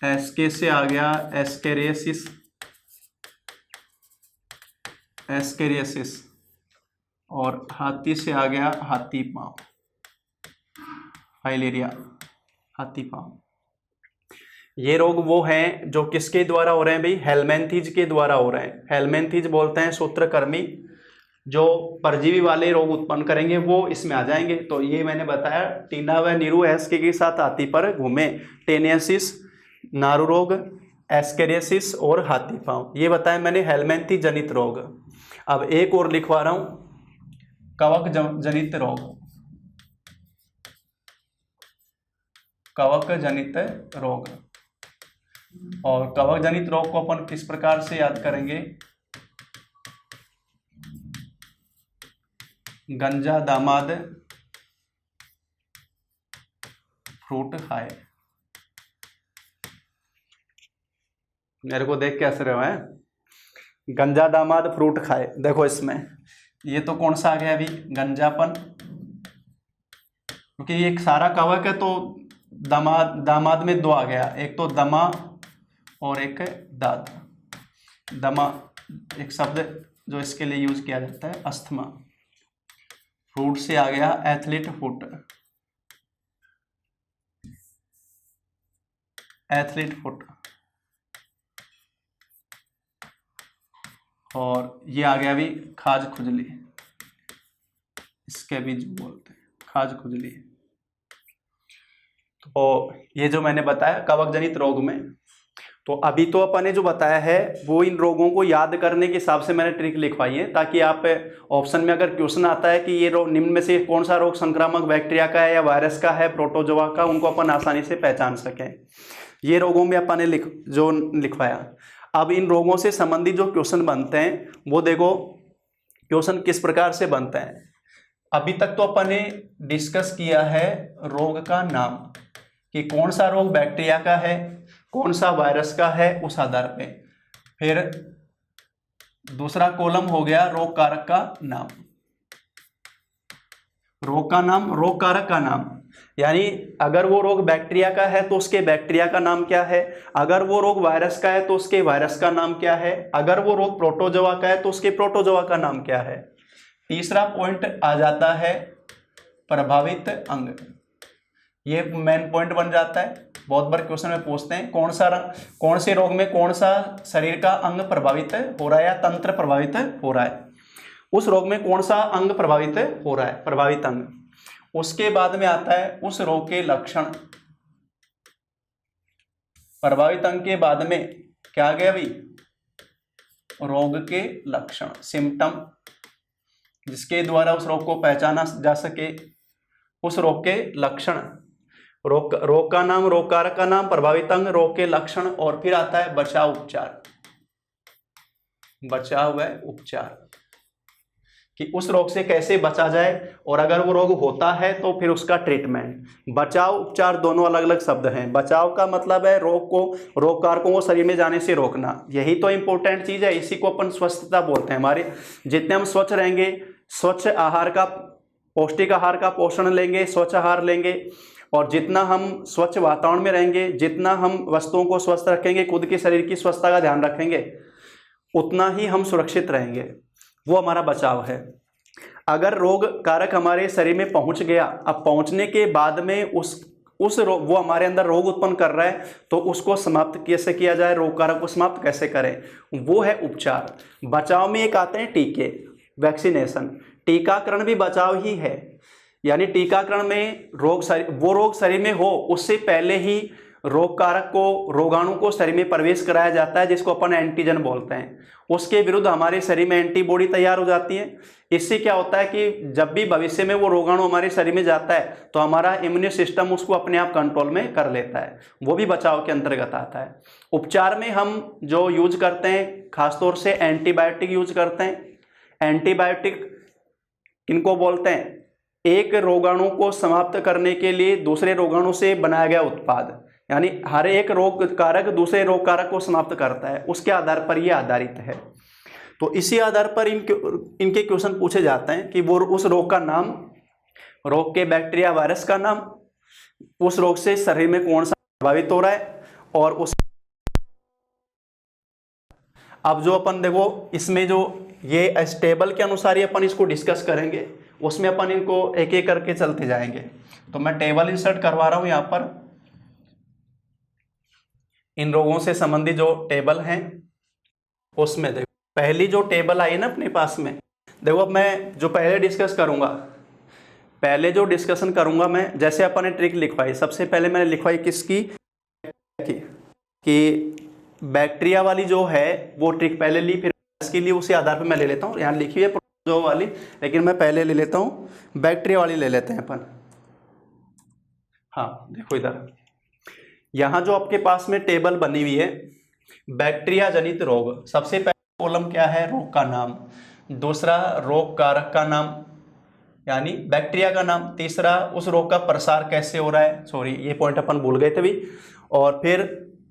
एसके से आ गया एस्केरियासिस, एस्केरियासिस, और हाथी से आ गया हाथी पाँव, फाइलेरिया, हाथी पाँव। ये रोग वो हैं जो किसके द्वारा हो रहे हैं भाई? हेलमेंथीज के द्वारा हो रहे हैं। हेलमेंथीज बोलते हैं सूत्रकृमि, जो परजीवी वाले रोग उत्पन्न करेंगे वो इसमें आ जाएंगे। तो ये मैंने बताया, टीना व नीरू एसके के साथ हाथी पर घूमे, टेनियसिस, नारू रोग, एस्केरियासिस और हाथी पाँव, ये बताया मैंने हेलमेंथी जनित रोग। अब एक और लिखवा रहा हूं, कवक जनित रोग, कवक जनित रोग। और कवक जनित रोग को अपन किस प्रकार से याद करेंगे? गंजा दामाद फ्रूट खाए। मेरे को देख के हंस रहे हो हैं? गंजा दामाद फ्रूट खाए, देखो इसमें ये तो कौन सा आ गया अभी? गंजापन, क्योंकि ये एक सारा कवक है तो दामाद में दो आ गया, एक तो दमा और एक दाद। दमा एक शब्द जो इसके लिए यूज किया जाता है, अस्थमा। फ्रूट से आ गया एथलीट फुट, एथलीट फुट, और ये आ गया भी खाज खुजली, इसके भी जो बोलते हैं खाज खुजली। तो ये जो मैंने बताया कवक जनित रोग में, तो अभी तो अपन ने जो बताया है वो इन रोगों को याद करने के हिसाब से मैंने ट्रिक लिखवाई है, ताकि आप ऑप्शन में अगर क्वेश्चन आता है कि ये रोग निम्न में से कौन सा रोग संक्रामक बैक्टीरिया का है या वायरस का है, प्रोटोजोआ का, उनको अपन आसानी से पहचान सकें। ये रोगों में अपन ने जो लिखवाया। अब इन रोगों से संबंधित जो क्वेश्चन बनते हैं वो देखो क्वेश्चन किस प्रकार से बनते हैं। अभी तक तो अपन ने डिस्कस किया है रोग का नाम, कि कौन सा रोग बैक्टीरिया का है, कौन सा वायरस का है, उस आधार पे। फिर दूसरा कॉलम हो गया रोग कारक का नाम, रोग का नाम, रोग कारक का नाम, यानी अगर वो रोग बैक्टीरिया का है तो उसके बैक्टीरिया का नाम क्या है, अगर वो रोग वायरस का है तो उसके वायरस का नाम क्या है, अगर वो रोग प्रोटोजोआ का है तो उसके प्रोटोजोआ का नाम क्या है। तीसरा पॉइंट आ जाता है प्रभावित अंग, ये मेन पॉइंट बन जाता है। बहुत बार क्वेश्चन में पूछते हैं कौन से रोग में कौन सा शरीर का अंग प्रभावित हो रहा है या तंत्र प्रभावित हो रहा है, उस रोग में कौन सा अंग प्रभावित हो रहा है, प्रभावित अंग। उसके बाद में आता है उस रोग के लक्षण, प्रभावित अंग के बाद में क्या आ गया भाई? रोग के लक्षण, सिम्टम, जिसके द्वारा उस रोग को पहचाना जा सके, उस रोग के लक्षण। रोग का नाम, रोग कारक का नाम, प्रभावित अंग, रोग के लक्षण, और फिर आता है बचाव उपचार, बचाव व उपचार, कि उस रोग से कैसे बचा जाए, और अगर वो रोग होता है तो फिर उसका ट्रीटमेंट। बचाव उपचार दोनों अलग अलग शब्द हैं। बचाव का मतलब है रोग कारकों को शरीर में जाने से रोकना, यही तो इंपॉर्टेंट चीज है, इसी को अपन स्वस्थता बोलते हैं। हमारे जितने हम स्वच्छ रहेंगे, स्वच्छ आहार का, पौष्टिक आहार का पोषण लेंगे, स्वच्छ आहार लेंगे, और जितना हम स्वच्छ वातावरण में रहेंगे, जितना हम वस्तुओं को स्वस्थ रखेंगे, खुद के शरीर की स्वच्छता का ध्यान रखेंगे, उतना ही हम सुरक्षित रहेंगे। वो हमारा बचाव है। अगर रोग कारक हमारे शरीर में पहुंच गया, अब पहुंचने के बाद में उस रोग, वो हमारे अंदर रोग उत्पन्न कर रहा है, तो उसको समाप्त कैसे किया जाए, रोग कारक को समाप्त कैसे करें, वो है उपचार। बचाव में एक आते हैं टीके, वैक्सीनेशन, टीकाकरण भी बचाव ही है। यानी टीकाकरण में वो रोग शरीर में हो उससे पहले ही रोग कारक को, रोगाणु को शरीर में प्रवेश कराया जाता है, जिसको अपन एंटीजन बोलते हैं। उसके विरुद्ध हमारे शरीर में एंटीबॉडी तैयार हो जाती है। इससे क्या होता है कि जब भी भविष्य में वो रोगाणु हमारे शरीर में जाता है तो हमारा इम्यून सिस्टम उसको अपने आप कंट्रोल में कर लेता है, वो भी बचाव के अंतर्गत आता है। उपचार में हम जो यूज करते हैं, खासतौर से एंटीबायोटिक यूज करते हैं। एंटीबायोटिक किनको बोलते हैं? एक रोगाणु को समाप्त करने के लिए दूसरे रोगाणु से बनाया गया उत्पाद, यानी हर एक रोग कारक दूसरे रोग कारक को समाप्त करता है, उसके आधार पर यह आधारित है। तो इसी आधार पर इनके क्वेश्चन पूछे जाते हैं कि वो उस रोग का नाम, रोग के बैक्टीरिया वायरस का नाम, उस रोग से शरीर में कौन सा प्रभावित हो रहा है, और उस अब जो अपन देखो इसमें जो ये स्टेबल के अनुसार ही अपन इसको डिस्कस करेंगे, उसमें अपन इनको एक एक करके चलते जाएंगे। तो मैं टेबल इंसर्ट करवा रहा हूं यहाँ पर, इन रोगों से संबंधित जो टेबल हैं उसमें देखो पहली जो टेबल आई ना अपने पास में, देखो अब मैं जो पहले डिस्कस करूंगा, पहले जो डिस्कशन करूंगा मैं, जैसे अपन ने ट्रिक लिखवाई, सबसे पहले मैंने लिखवाई किसकी कि बैक्टीरिया वाली जो है वो ट्रिक पहले ली, फिर इसके लिए उसी आधार पर मैं ले लेता हूँ। यहाँ लिखी है जो वाली, लेकिन मैं पहले ले लेता हूँ बैक्टीरिया वाली ले लेते हैं अपन। हाँ देखो इधर, यहाँ जो आपके पास में टेबल बनी हुई है बैक्टीरिया जनित रोग, सबसे पहले कॉलम क्या है, रोग का नाम, दूसरा रोग कारक का नाम यानी बैक्टीरिया का नाम, तीसरा उस रोग का प्रसार कैसे हो रहा है, सॉरी ये पॉइंट अपन भूल गए थे भी, और फिर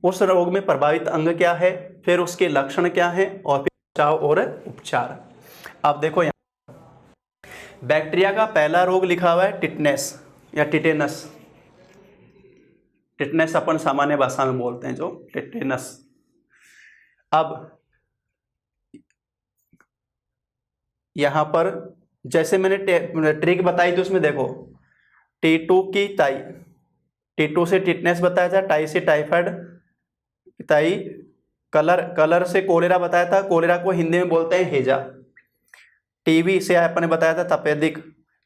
उस रोग में प्रभावित अंग क्या है, फिर उसके लक्षण क्या है, और फिर बचाव और उपचार। अब देखो यहाँ बैक्टीरिया का पहला रोग लिखा हुआ है टिटनेस या टिटेनस, टिटनेस अपन सामान्य भाषा में बोलते हैं जो टिटेनस। अब यहां पर जैसे मैंने ट्रिक बताई थी उसमें देखो T2 की टाई, T2 से टिटनेस बताया था, टाई से टाइफाइड, टाई कलर से कोलेरा बताया था, कोलेरा को हिंदी में बोलते हैं हेजा, टीबी से अपन ने बताया था तपेदिक,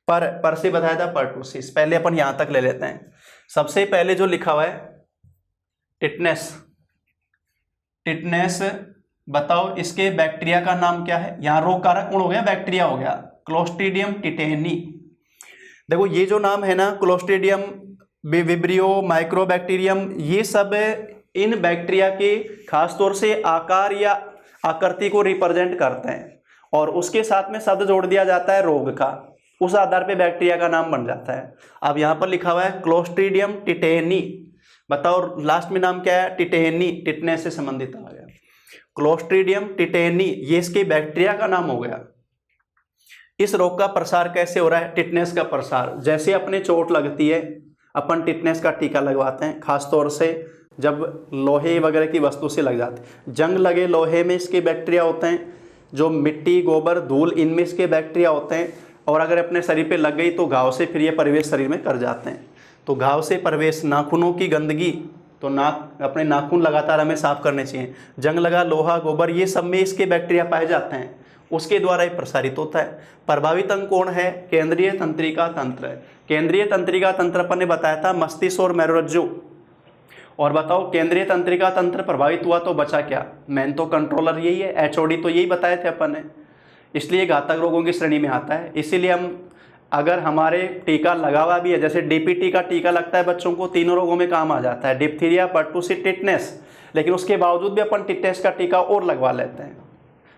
पर से बताया था पर्टूसिस। पहले अपन यहां तक ले लेते हैं। सबसे पहले जो लिखा हुआ है टिटनेस, टिटनेस बताओ इसके बैक्टीरिया का नाम क्या है, यहाँ रोग कारक कौन हो गया, बैक्टीरिया हो गया, क्लोस्ट्रीडियम टिटेनी। देखो ये जो नाम है ना क्लोस्ट्रीडियम, विब्रियो, माइक्रोबैक्टीरियम, ये सब इन बैक्टीरिया के खासतौर से आकार या आकृति को रिप्रेजेंट करते हैं, और उसके साथ में शब्द जोड़ दिया जाता है रोग का, उस आधार पे बैक्टीरिया का नाम बन जाता है। अब यहाँ पर लिखा हुआ है क्लोस्ट्रीडियम टिटेनी, बताओ लास्ट में नाम क्या है, टिटेनी, टिटनेस से संबंधित आ गया, क्लोस्ट्रीडियम टिटेनी, ये इसके बैक्टीरिया का नाम हो गया। इस रोग का प्रसार कैसे हो रहा है, टिटनेस का प्रसार, जैसे अपने चोट लगती है अपन टिटनेस का टीका लगवाते हैं, खासतौर से जब लोहे वगैरह की वस्तु से लग जाते हैं, जंग लगे लोहे में इसके बैक्टीरिया होते हैं, जो मिट्टी गोबर धूल इनमें इसके बैक्टीरिया होते हैं, और अगर अपने शरीर पे लग गई तो घाव से फिर ये प्रवेश शरीर में कर जाते हैं। तो घाव से प्रवेश, नाखूनों की गंदगी, तो अपने नाखून लगातार हमें साफ करने चाहिए, जंग लगा लोहा गोबर ये सब में इसके बैक्टीरिया पाए जाते हैं, उसके द्वारा ये प्रसारित होता है। प्रभावित अंग कौन है, केंद्रीय तंत्रिका तंत्र है। केंद्रीय तंत्रिका तंत्र अपन ने बताया था मस्तिष्क और मेरुरज्जु, और बताओ केंद्रीय तंत्रिका तंत्र प्रभावित हुआ तो बचा क्या, मेन तो कंट्रोलर यही है, एचओडी तो यही बताए थे अपन ने, इसलिए घातक रोगों की श्रेणी में आता है। इसीलिए हम अगर हमारे टीका लगा हुआ भी है, जैसे डीपीटी का टीका लगता है बच्चों को, तीनों रोगों में काम आ जाता है, डिप्थीरिया, पर्टुसिस, टिटनेस, लेकिन उसके बावजूद भी अपन टिटनेस का टीका और लगवा लेते हैं,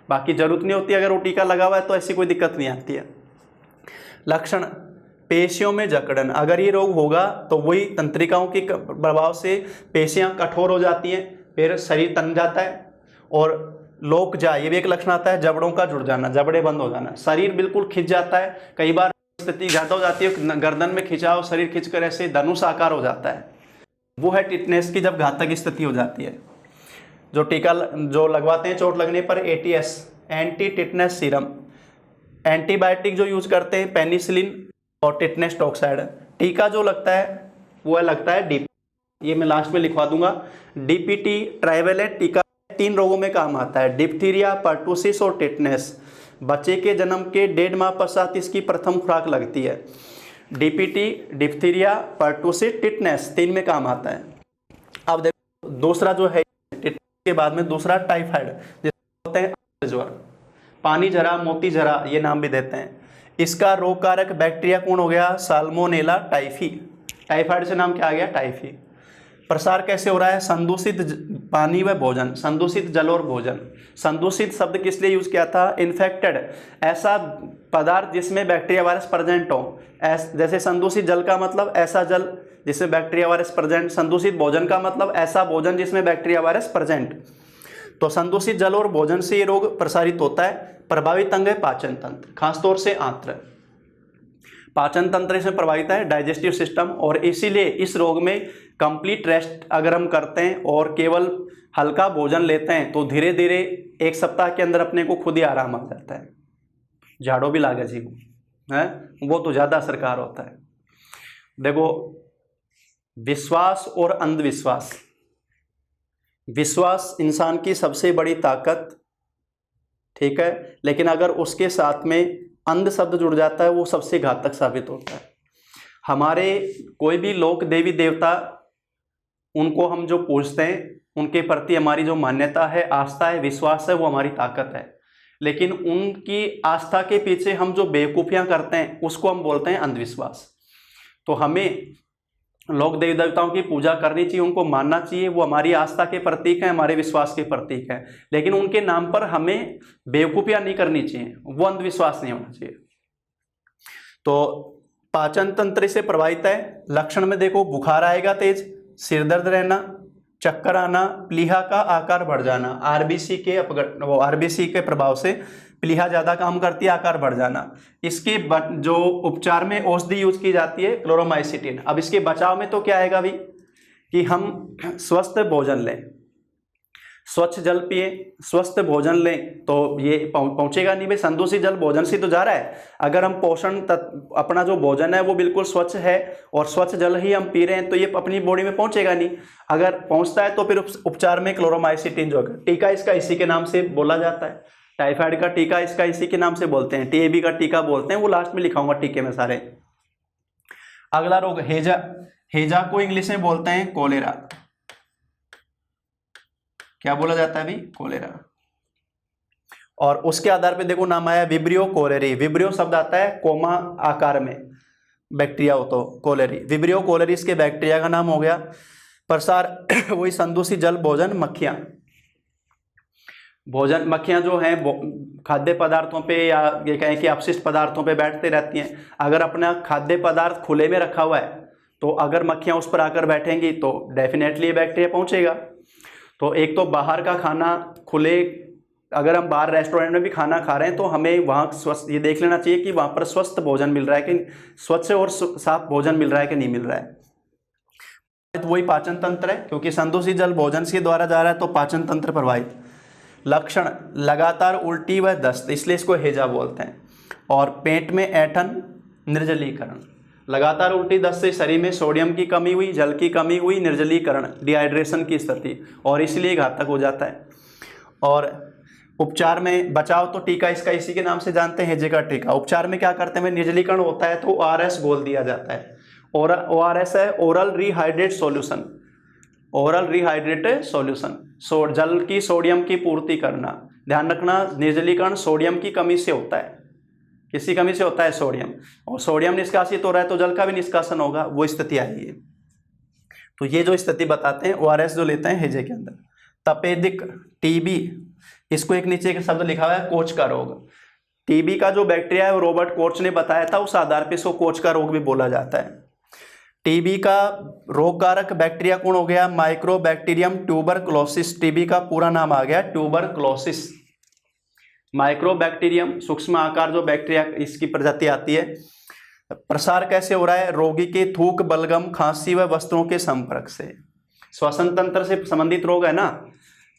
बाकी जरूरत नहीं होती, अगर वो टीका लगा हुआ है तो ऐसी कोई दिक्कत नहीं आती है। लक्षण, पेशियों में जकड़न, अगर ये रोग होगा तो वही तंत्रिकाओं के प्रभाव से पेशियां कठोर हो जाती हैं, फिर शरीर तन जाता है, और लोक जा, ये भी एक लक्षण आता है, जबड़ों का जुड़ जाना, जबड़े बंद हो जाना, शरीर बिल्कुल खिंच जाता है, कई बार स्थिति ज्यादा हो जाती है, गर्दन में खिंचाव, शरीर खिंचकर ऐसे धनुष आकार हो जाता है, वो है टिटनेस की जब घातक स्थिति हो जाती है। जो टीका जो लगवाते हैं चोट लगने पर, ATS, anti tetanus serum, antibiotic जो यूज करते हैं पेनिसिलिन और टिटनेस टॉक्साइड, टीका जो लगता है वो लगता है डीपी, ये मैं लास्ट में लिखवा दूंगा, डीपीटी ट्राइवेलेंट टीका 3 रोगों में काम आता है, डिप्थीरिया, पर्टुसिस और टिटनेस। बच्चे के जन्म के 1.5 माह पश्चात इसकी प्रथम खुराक लगती है। डीपीटी, डिप्थीरिया, पर्टुसिस, टिटनेस 3 में काम आता है। अब देखो दूसरा जो है टिटनेस के बाद में दूसरा टाइफाइड, जिसको बोलते हैं ज्वर, पानी जरा, मोती जरा ये नाम भी देते हैं। इसका रोग कारक बैक्टीरिया कौन हो गया, साल्मोनेला टाइफी, टाइफाइड से नाम क्या आ गया, टाइफी। प्रसार कैसे हो रहा है, संदूषित पानी व भोजन, संदूषित जल और भोजन। संदूषित शब्द किस लिए यूज किया था, इन्फेक्टेड, ऐसा पदार्थ जिसमें बैक्टीरिया वायरस प्रेजेंट हो, जैसे संदूषित जल का मतलब ऐसा जल जिसमें बैक्टीरिया वायरस प्रेजेंट, संदूषित भोजन का मतलब ऐसा भोजन जिसमें बैक्टीरिया वायरस प्रेजेंट। तो संदूषित जल और भोजन से ये रोग प्रसारित होता है। प्रभावित अंग है पाचन तंत्र, खासतौर से आंत्र। पाचन तंत्र इसमें प्रभावित है, डाइजेस्टिव सिस्टम, और इसीलिए इस रोग में कंप्लीट रेस्ट अगर हम करते हैं और केवल हल्का भोजन लेते हैं तो धीरे धीरे 1 सप्ताह के अंदर अपने को खुद ही आराम आ जाता है। झाड़ो भी लागे जी है वो तो ज़्यादा असरकार होता है। देखो, विश्वास और अंधविश्वास, विश्वास इंसान की सबसे बड़ी ताकत, ठीक है, लेकिन अगर उसके साथ में अंध शब्द जुड़ जाता है वो सबसे घातक साबित होता है। हमारे कोई भी लोक देवी देवता, उनको हम जो पूजते हैं उनके प्रति हमारी जो मान्यता है, आस्था है, विश्वास है, वो हमारी ताकत है। लेकिन उनकी आस्था के पीछे हम जो बेवकूफ़ियाँ करते हैं उसको हम बोलते हैं अंधविश्वास। तो हमें लोक देवी देवताओं की पूजा करनी चाहिए, उनको मानना चाहिए, वो हमारी आस्था के प्रतीक हैं, हमारे विश्वास के प्रतीक हैं, लेकिन उनके नाम पर हमें बेवकूफ़ियाँ नहीं करनी चाहिए, वो अंधविश्वास नहीं होना चाहिए। तो पाचन तंत्र से प्रभावित है। लक्षण में देखो, बुखार आएगा तेज, सिर दर्द रहना, चक्कर आना, प्लीहा का आकार बढ़ जाना, आरबीसी के प्रभाव से प्लीहा ज़्यादा काम करती है, आकार बढ़ जाना। इसके जो उपचार में औषधि यूज की जाती है क्लोरोमाइसिटिन। अब इसके बचाव में तो क्या आएगा भी कि हम स्वस्थ भोजन लें, स्वच्छ जल पिए, स्वस्थ भोजन लें, तो ये पहुंचेगा नहीं भाई, संदूषित जल भोजन से तो जा रहा है। अगर हम पोषण अपना जो भोजन है वो बिल्कुल स्वच्छ है और स्वच्छ जल ही हम पी रहे हैं तो ये अपनी बॉडी में पहुंचेगा नहीं। अगर पहुंचता है तो फिर उपचार में क्लोरोमाइसिटिन जो है, टीका इसका इसी के नाम से बोला जाता है। टाइफाइड का टीका इसका इसी के नाम से बोलते हैं, टीबी का टीका बोलते हैं, वो लास्ट में लिखाऊंगा टीके में सारे। अगला रोग हेजा, हेजा को इंग्लिश में बोलते हैं कोलेरा। क्या बोला जाता है अभी? कोलेरा। और उसके आधार पे देखो नाम आया विब्रियो कोलेरी। विब्रियो शब्द आता है कोमा आकार में, बैक्टीरिया हो तो कोलेरी, विब्रियो कोलेरी इसके बैक्टीरिया का नाम हो गया। प्रसार वही संदूषित जल भोजन, मक्खियां, भोजन मक्खियां जो हैं खाद्य पदार्थों पे या ये कहें कि अपशिष्ट पदार्थों पे बैठते रहती हैं। अगर अपना खाद्य पदार्थ खुले में रखा हुआ है तो अगर मक्खियां उस पर आकर बैठेंगी तो डेफिनेटली बैक्टीरिया पहुंचेगा। तो एक तो बाहर का खाना खुले, अगर हम बाहर रेस्टोरेंट में भी खाना खा रहे हैं तो हमें वहाँ स्वस्थ ये देख लेना चाहिए कि वहाँ पर स्वस्थ भोजन मिल रहा है कि स्वच्छ और साफ भोजन मिल रहा है कि नहीं मिल रहा है। तो वही पाचन तंत्र है, क्योंकि संदूषित जल भोजन के द्वारा जा रहा है तो पाचन तंत्र प्रभावित। लक्षण लगातार उल्टी व दस्त, इसलिए इसको हेजा बोलते हैं। और पेट में ऐंठन, निर्जलीकरण, लगातार उल्टी दस्त से शरीर में सोडियम की कमी हुई, जल की कमी हुई, निर्जलीकरण, डिहाइड्रेशन की स्थिति, और इसलिए घातक हो जाता है। और उपचार में बचाव तो टीका इसका इसी के नाम से जानते हैं, हेजे का टीका। उपचार में क्या करते हैं, निर्जलीकरण होता है तो ORS घोल दिया जाता है। और ORS है oral rehydrate solution, oral rehydrated solution, जल की सोडियम की पूर्ति करना। ध्यान रखना, निर्जलीकरण सोडियम की कमी से होता है। किसी कमी से होता है सोडियम, और सोडियम निष्कासित हो रहा है तो जल का भी निष्कासन होगा, वो स्थिति आई है। तो ये जो स्थिति बताते हैं ORS जो लेते हैं हेजे के अंदर। तपेदिक, टीबी, इसको एक नीचे एक शब्द लिखा हुआ है कोच का रोग। टीबी का जो बैक्टीरिया है वो रॉबर्ट कोच ने बताया था, उस आधार पर इसको कोच का रोग भी बोला जाता है। टीबी का रोगकारक बैक्टीरिया कौन हो गया, माइक्रोबैक्टीरियम ट्यूबरक्लोसिस। टीबी का पूरा नाम आ गया ट्यूबरक्लोसिस। माइक्रोबैक्टीरियम सूक्ष्म आकार जो बैक्टीरिया इसकी प्रजाति आती है। प्रसार कैसे हो रहा है, रोगी के थूक, बलगम, खांसी व वस्त्रों के संपर्क से। श्वसन तंत्र से संबंधित रोग है ना,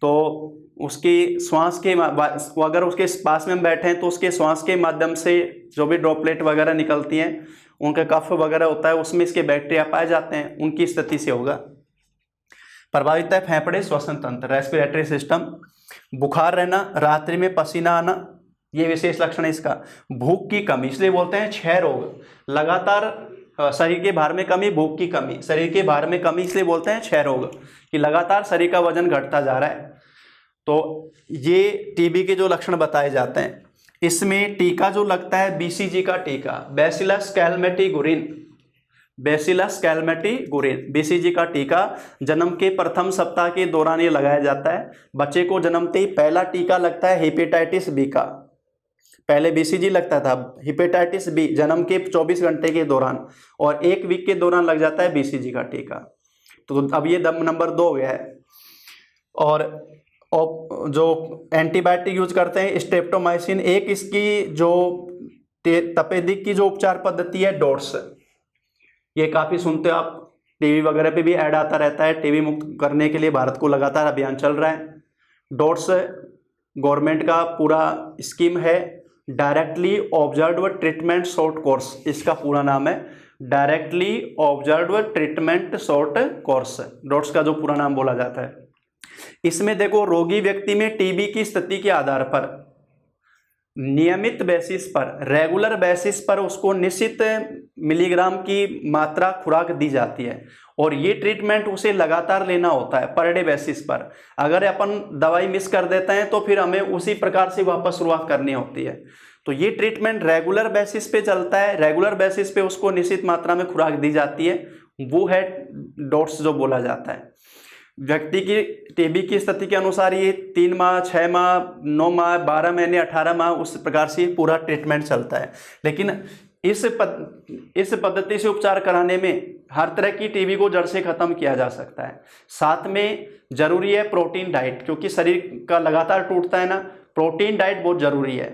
तो उसकी श्वास के अगर उसके पास में हम बैठे हैं तो उसके श्वास के माध्यम से जो भी ड्रॉपलेट वगैरह निकलती हैं, उनका कफ वगैरह होता है, उसमें इसके बैक्टीरिया पाए जाते हैं, उनकी स्थिति से होगा। प्रभावित है फेफड़े, श्वसन तंत्र, रेस्पिरेटरी सिस्टम। बुखार रहना, रात्रि में पसीना आना, ये विशेष लक्षण है इसका। भूख की कमी, इसलिए बोलते हैं 6 रोग। लगातार शरीर के भार में कमी, भूख की कमी, शरीर के भार में कमी, इसलिए बोलते हैं 6 रोग कि लगातार शरीर का वजन घटता जा रहा है। तो ये टीबी के जो लक्षण बताए जाते हैं। इसमें टीका जो लगता है BCG का टीका, बैसिलस कैलमेटिगुरिन, बैसिलस कैलमेटिगुरिन, BCG का टीका जन्म के प्रथम सप्ताह के दौरान ये लगाया जाता है। बच्चे को जन्मते ही पहला टीका लगता है हेपेटाइटिस बी का, पहले BCG लगता था, हेपेटाइटिस बी जन्म के 24 घंटे के दौरान, और 1 वीक के दौरान लग जाता है BCG का टीका। तो अब ये नंबर 2 हो गया है। और जो एंटीबायोटिक यूज करते हैं स्ट्रेप्टोमाइसिन, एक इसकी जो तपेदिक की जो उपचार पद्धति है डॉट्स, ये काफ़ी सुनते हो आप, टीवी वगैरह पे भी ऐड आता रहता है। टीबी मुक्त करने के लिए भारत को लगातार अभियान चल रहा है। डॉट्स गवर्नमेंट का पूरा स्कीम है, directly observe treatment short course, इसका पूरा नाम है directly observe treatment short course, dots का जो पूरा नाम बोला जाता है। इसमें देखो, रोगी व्यक्ति में टीबी की स्थिति के आधार पर नियमित बेसिस पर, रेगुलर बेसिस पर उसको निश्चित मिलीग्राम की मात्रा खुराक दी जाती है और ये ट्रीटमेंट उसे लगातार लेना होता है पर डे बेसिस पर। अगर अपन दवाई मिस कर देते हैं तो फिर हमें उसी प्रकार से वापस शुरुआत करनी होती है। तो ये ट्रीटमेंट रेगुलर बेसिस पे चलता है, रेगुलर बेसिस पे उसको निश्चित मात्रा में खुराक दी जाती है, वो है डोट्स जो बोला जाता है। व्यक्ति की टीबी की स्थिति के अनुसार ये 3 माह, 6 माह, 9 माह, 12 महीने, 18 माह उस प्रकार से पूरा ट्रीटमेंट चलता है। लेकिन इस पद्धति से उपचार कराने में हर तरह की टीबी को जड़ से खत्म किया जा सकता है। साथ में जरूरी है प्रोटीन डाइट, क्योंकि शरीर का लगातार टूटता है ना, प्रोटीन डाइट बहुत जरूरी है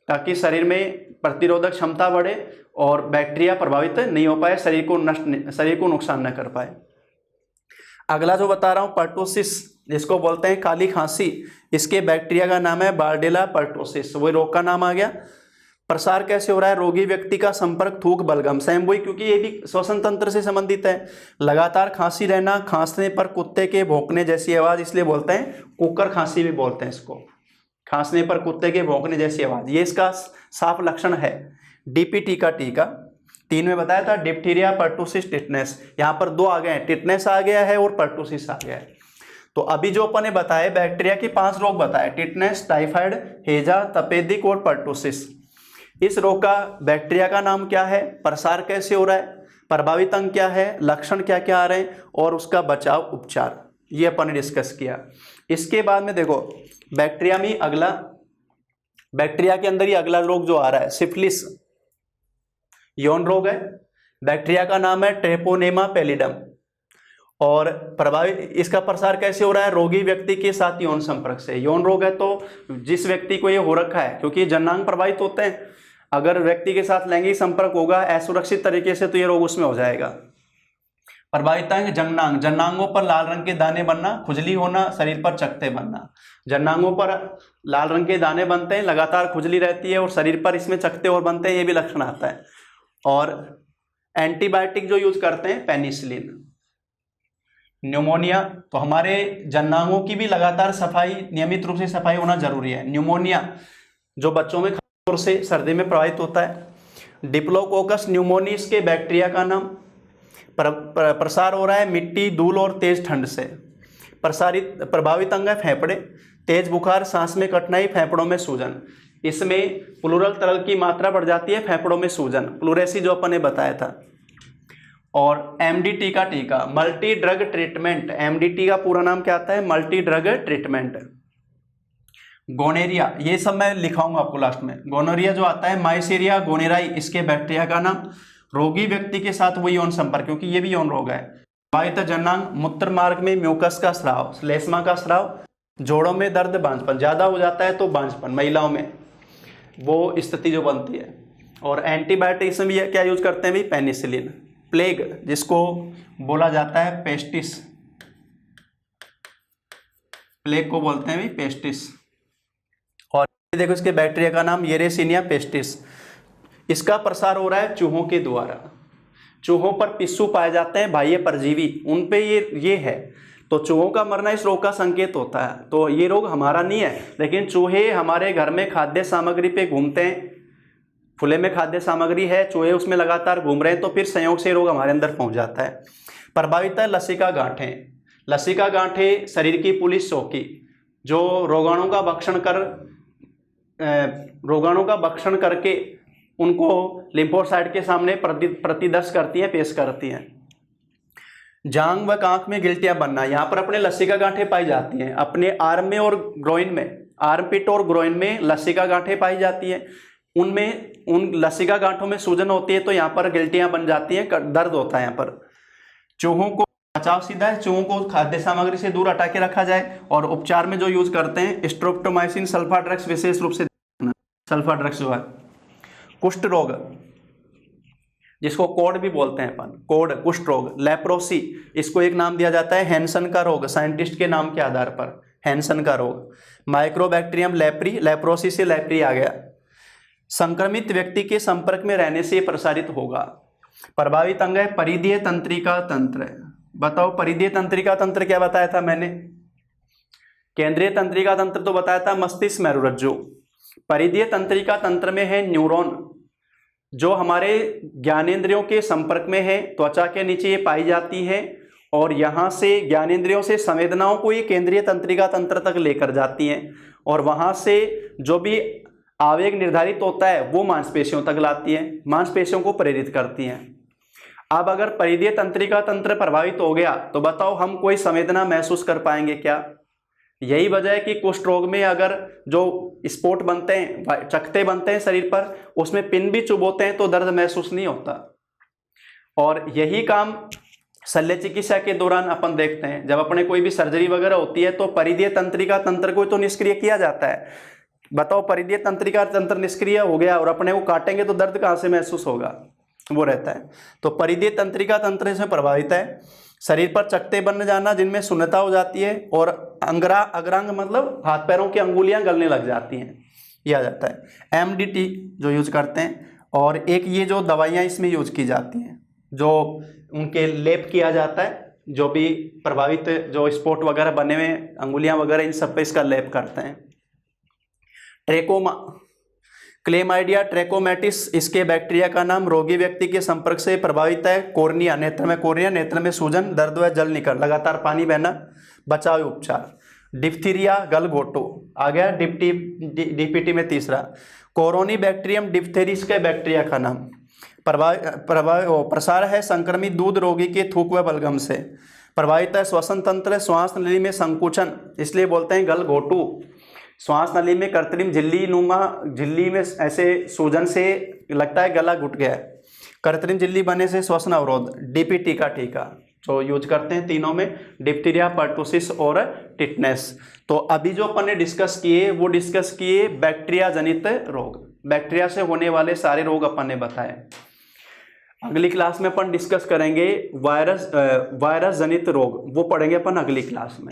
ताकि शरीर में प्रतिरोधक क्षमता बढ़े और बैक्टीरिया प्रभावित नहीं हो पाए, शरीर को नुकसान न कर पाए। अगला जो बता रहा हूँ पर्टोसिस, जिसको बोलते हैं काली खांसी, इसके बैक्टीरिया का नाम है बार्डेला पर्टोसिस, वही रोग का नाम आ गया। प्रसार कैसे हो रहा है? रोगी व्यक्ति का संपर्क, थूक, बलगम, सेम वही, क्योंकि ये भी श्वसन तंत्र से संबंधित है। लगातार खांसी रहना, खांसने पर कुत्ते के भौंकने जैसी आवाज, इसलिए बोलते हैं कुकर खांसी भी बोलते हैं इसको, खांसने पर कुत्ते के भौंकने जैसी आवाज, ये इसका साफ लक्षण है। डीपीटी का टीका 3 में बताया था, डिप्थीरिया, पर्टुसिस, टिटनेस, यहाँ पर 2 आ गए हैं, टिटनेस आ गया है और पर्टुसिस आ गया है। तो अभी जो अपन ने बताए बैक्टीरिया के 5 रोग बताए, टिटनेस, टाइफाइड, हेजा, तपेदिक और पर्टुसिस। इस रोग का बैक्टीरिया का नाम क्या है, प्रसार कैसे हो रहा है, प्रभावित अंग क्या है, लक्षण क्या क्या आ रहे हैं और उसका बचाव उपचार, ये अपन ने डिस्कस किया। इसके बाद में देखो बैक्टीरिया में अगला, बैक्टीरिया के अंदर ही अगला रोग जो आ रहा है सिफिलिस, यौन रोग है। बैक्टीरिया का नाम है ट्रेपोनेमा पैलिडम और प्रभावित, इसका प्रसार कैसे हो रहा है, रोगी व्यक्ति के साथ यौन संपर्क से। यौन रोग है तो जिस व्यक्ति को ये हो रखा है, क्योंकि जनांग प्रभावित होते हैं, अगर व्यक्ति के साथ लैंगिक संपर्क होगा असुरक्षित तरीके से तो ये रोग उसमें हो जाएगा। प्रभावित अंग जनांग, जनांगों पर लाल रंग के दाने बनना, खुजली होना, शरीर पर चकत्ते बनना। जनांगों पर लाल रंग के दाने बनते हैं, लगातार खुजली रहती है और शरीर पर इसमें चकत्ते और बनते हैं, ये भी लक्षण आता है। और एंटीबायोटिक जो यूज करते हैं पेनिसिलिन। न्यूमोनिया, तो हमारे जनांगों की भी लगातार सफाई, नियमित रूप से सफाई होना जरूरी है। न्यूमोनिया जो बच्चों में खासतौर से सर्दी में प्रभावित होता है। डिप्लोकोकस न्यूमोनिस के बैक्टीरिया का नाम, प्रसार हो रहा है मिट्टी, धूल और तेज ठंड से। प्रभावित अंग है फेफड़े, तेज बुखार, सांस में कठिनाई, फेफड़ों में सूजन। इसमें प्लूरल तरल की मात्रा बढ़ जाती है, फेफड़ों में सूजन, प्लूरेसी जो अपन ने बताया था। और एमडीटी का टीका, मल्टी ड्रग ट्रीटमेंट, एमडीटी का पूरा नाम क्या आता है, मल्टी ड्रग ट्रीटमेंट। गोनेरिया, ये सब मैं लिखाऊंगा आपको लास्ट में। गोनोरिया जो आता है माइसेरिया गोनेराई, इसके बैक्टीरिया का नाम, रोगी व्यक्ति के साथ वही यौन संपर्क, क्योंकि ये भी यौन रोग है। प्रभावित जनांग, मूत्र मार्ग में म्यूकस का स्राव, श्लेष्मा का स्राव, जोड़ों में दर्द, बांझपन, ज्यादा हो जाता है तो बांझपन, महिलाओं में वो स्थिति जो बनती है। और एंटीबायोटिक्स में भी क्या यूज करते हैं भी, पेनिसिलिन। प्लेग जिसको बोला जाता है पेस्टिस, प्लेग को बोलते हैं भी पेस्टिस। और देखो इसके बैक्टीरिया का नाम येरेसिनिया पेस्टिस। इसका प्रसार हो रहा है चूहों के द्वारा। चूहों पर पिस्सू पाए जाते हैं, बाह्य परजीवी, उन पे ये है, तो चूहों का मरना इस रोग का संकेत होता है। तो ये रोग हमारा नहीं है, लेकिन चूहे हमारे घर में खाद्य सामग्री पे घूमते हैं, खुले में खाद्य सामग्री है, चूहे उसमें लगातार घूम रहे हैं, तो फिर संयोग से रोग हमारे अंदर पहुंच जाता है। प्रभावित है लसिका गांठें। लसिका गांठें शरीर की पुलिस चौकी, जो रोगाणु का भक्षण करके उनको लिम्फोसाइट के सामने प्रतिदर्श करती हैं, पेश करती हैं। जांग व आंख में गिल्टियां बनना, यहाँ पर अपने लसिका गांठें पाई जाती हैं। अपने आर्म में और ग्रोइन में, आर्मपिट और ग्रोइन में लसिका गांठें पाई जाती हैं। उनमें उन लसिका गांठों में सूजन होती है तो यहाँ पर गिल्टियां बन जाती हैं, दर्द होता है यहाँ पर। चूहों को बचाव सीधा है, चूहों को खाद्य सामग्री से दूर हटा के रखा जाए। और उपचार में जो यूज करते हैं स्ट्रेप्टोमाइसिन, सल्फा ड्रग्स, विशेष रूप से सल्फा ड्रग्स जो है। कुष्ठ रोग, जिसको कोढ़ भी बोलते हैं अपन, कोढ़ कुष्ठ रोग। लेप्रोसी, इसको एक नाम दिया जाता है हैंसन का रोग, साइंटिस्ट के नाम के आधार पर, हैंसन का रोग। माइक्रोबैक्टीरियम लेप्री, लेप्रोसी से लेप्री आ गया। संक्रमित व्यक्ति के संपर्क में रहने से प्रसारित होगा। प्रभावित अंग है परिधीय तंत्रिका तंत्र। बताओ परिधीय तंत्रिका तंत्र क्या बताया था मैंने? केंद्रीय तंत्रिका तंत्र तो बताया था मस्तिष्क मेरुरज्जु। परिधीय तंत्रिका तंत्र में है न्यूरॉन, जो हमारे ज्ञानेंद्रियों के संपर्क में है, त्वचा के नीचे ये पाई जाती है और यहाँ से ज्ञानेंद्रियों से संवेदनाओं को ये केंद्रीय तंत्रिका तंत्र तक लेकर जाती हैं और वहाँ से जो भी आवेग निर्धारित होता है वो मांसपेशियों तक लाती है, मांसपेशियों को प्रेरित करती हैं। अब अगर परिधीय तंत्रिका तंत्र प्रभावित हो गया तो बताओ हम कोई संवेदना महसूस कर पाएंगे क्या? यही वजह है कि कुष्ठ रोग में अगर जो स्पॉट बनते हैं, चकते बनते हैं शरीर पर, उसमें पिन भी चुभोते हैं तो दर्द महसूस नहीं होता। और यही काम शल्य चिकित्सा के दौरान अपन देखते हैं, जब अपने कोई भी सर्जरी वगैरह होती है तो परिधीय तंत्रिका तंत्र को तो निष्क्रिय किया जाता है। बताओ परिधीय तंत्रिका तंत्र निष्क्रिय हो गया और अपने को काटेंगे तो दर्द कहाँ से महसूस होगा? वो रहता है। तो परिधीय तंत्रिका तंत्र से प्रभावित है। शरीर पर चकते बन जाना जिनमें शून्यता हो जाती है और अग्रांग मतलब हाथ पैरों की अंगुलियां गलने लग जाती हैं, यह आ जाता है। एमडीटी जो यूज करते हैं, और एक ये जो दवाइयाँ इसमें यूज की जाती हैं, जो उनके लेप किया जाता है, जो भी प्रभावित जो स्पॉट वगैरह बने हुए अंगुलियां वगैरह, इन सब पे इसका लेप करते हैं। ट्रेकोमा, क्लेमाइडिया ट्रेकोमैटिस इसके बैक्टीरिया का नाम। रोगी व्यक्ति के संपर्क से प्रभावित है। कोर्निया, नेत्र में कोर्निया, नेत्र में सूजन, दर्द व जल निकल, लगातार पानी बहना। बचाव उपचार। डिप्थीरिया गलघोटू आ गया डीपीटी में तीसरा। कोरोनी बैक्टीरियम डिप्थेरिस के बैक्टीरिया का नाम। प्रसार है संक्रमित दूध रोगी के थूक व बलगम से। प्रभावित है श्वसन तंत्र, श्वास नली में संकुचन, इसलिए बोलते हैं गलघोटू। श्वास नली में कृत्रिम झिल्ली नुमा, झिल्ली में ऐसे सूजन से लगता है गला घुट गया है, कृत्रिम झिल्ली बने से श्वसन अवरोध। डीपीटी का टीका जो यूज करते हैं तीनों में, डिप्थीरिया, पर्टुसिस और टिटनेस। तो अभी जो अपन ने डिस्कस किए वो डिस्कस किए बैक्टीरिया जनित रोग, बैक्टीरिया से होने वाले सारे रोग अपन ने बताए। अगली क्लास में अपन डिस्कस करेंगे वायरस जनित रोग, वो पढ़ेंगे अपन अगली क्लास में।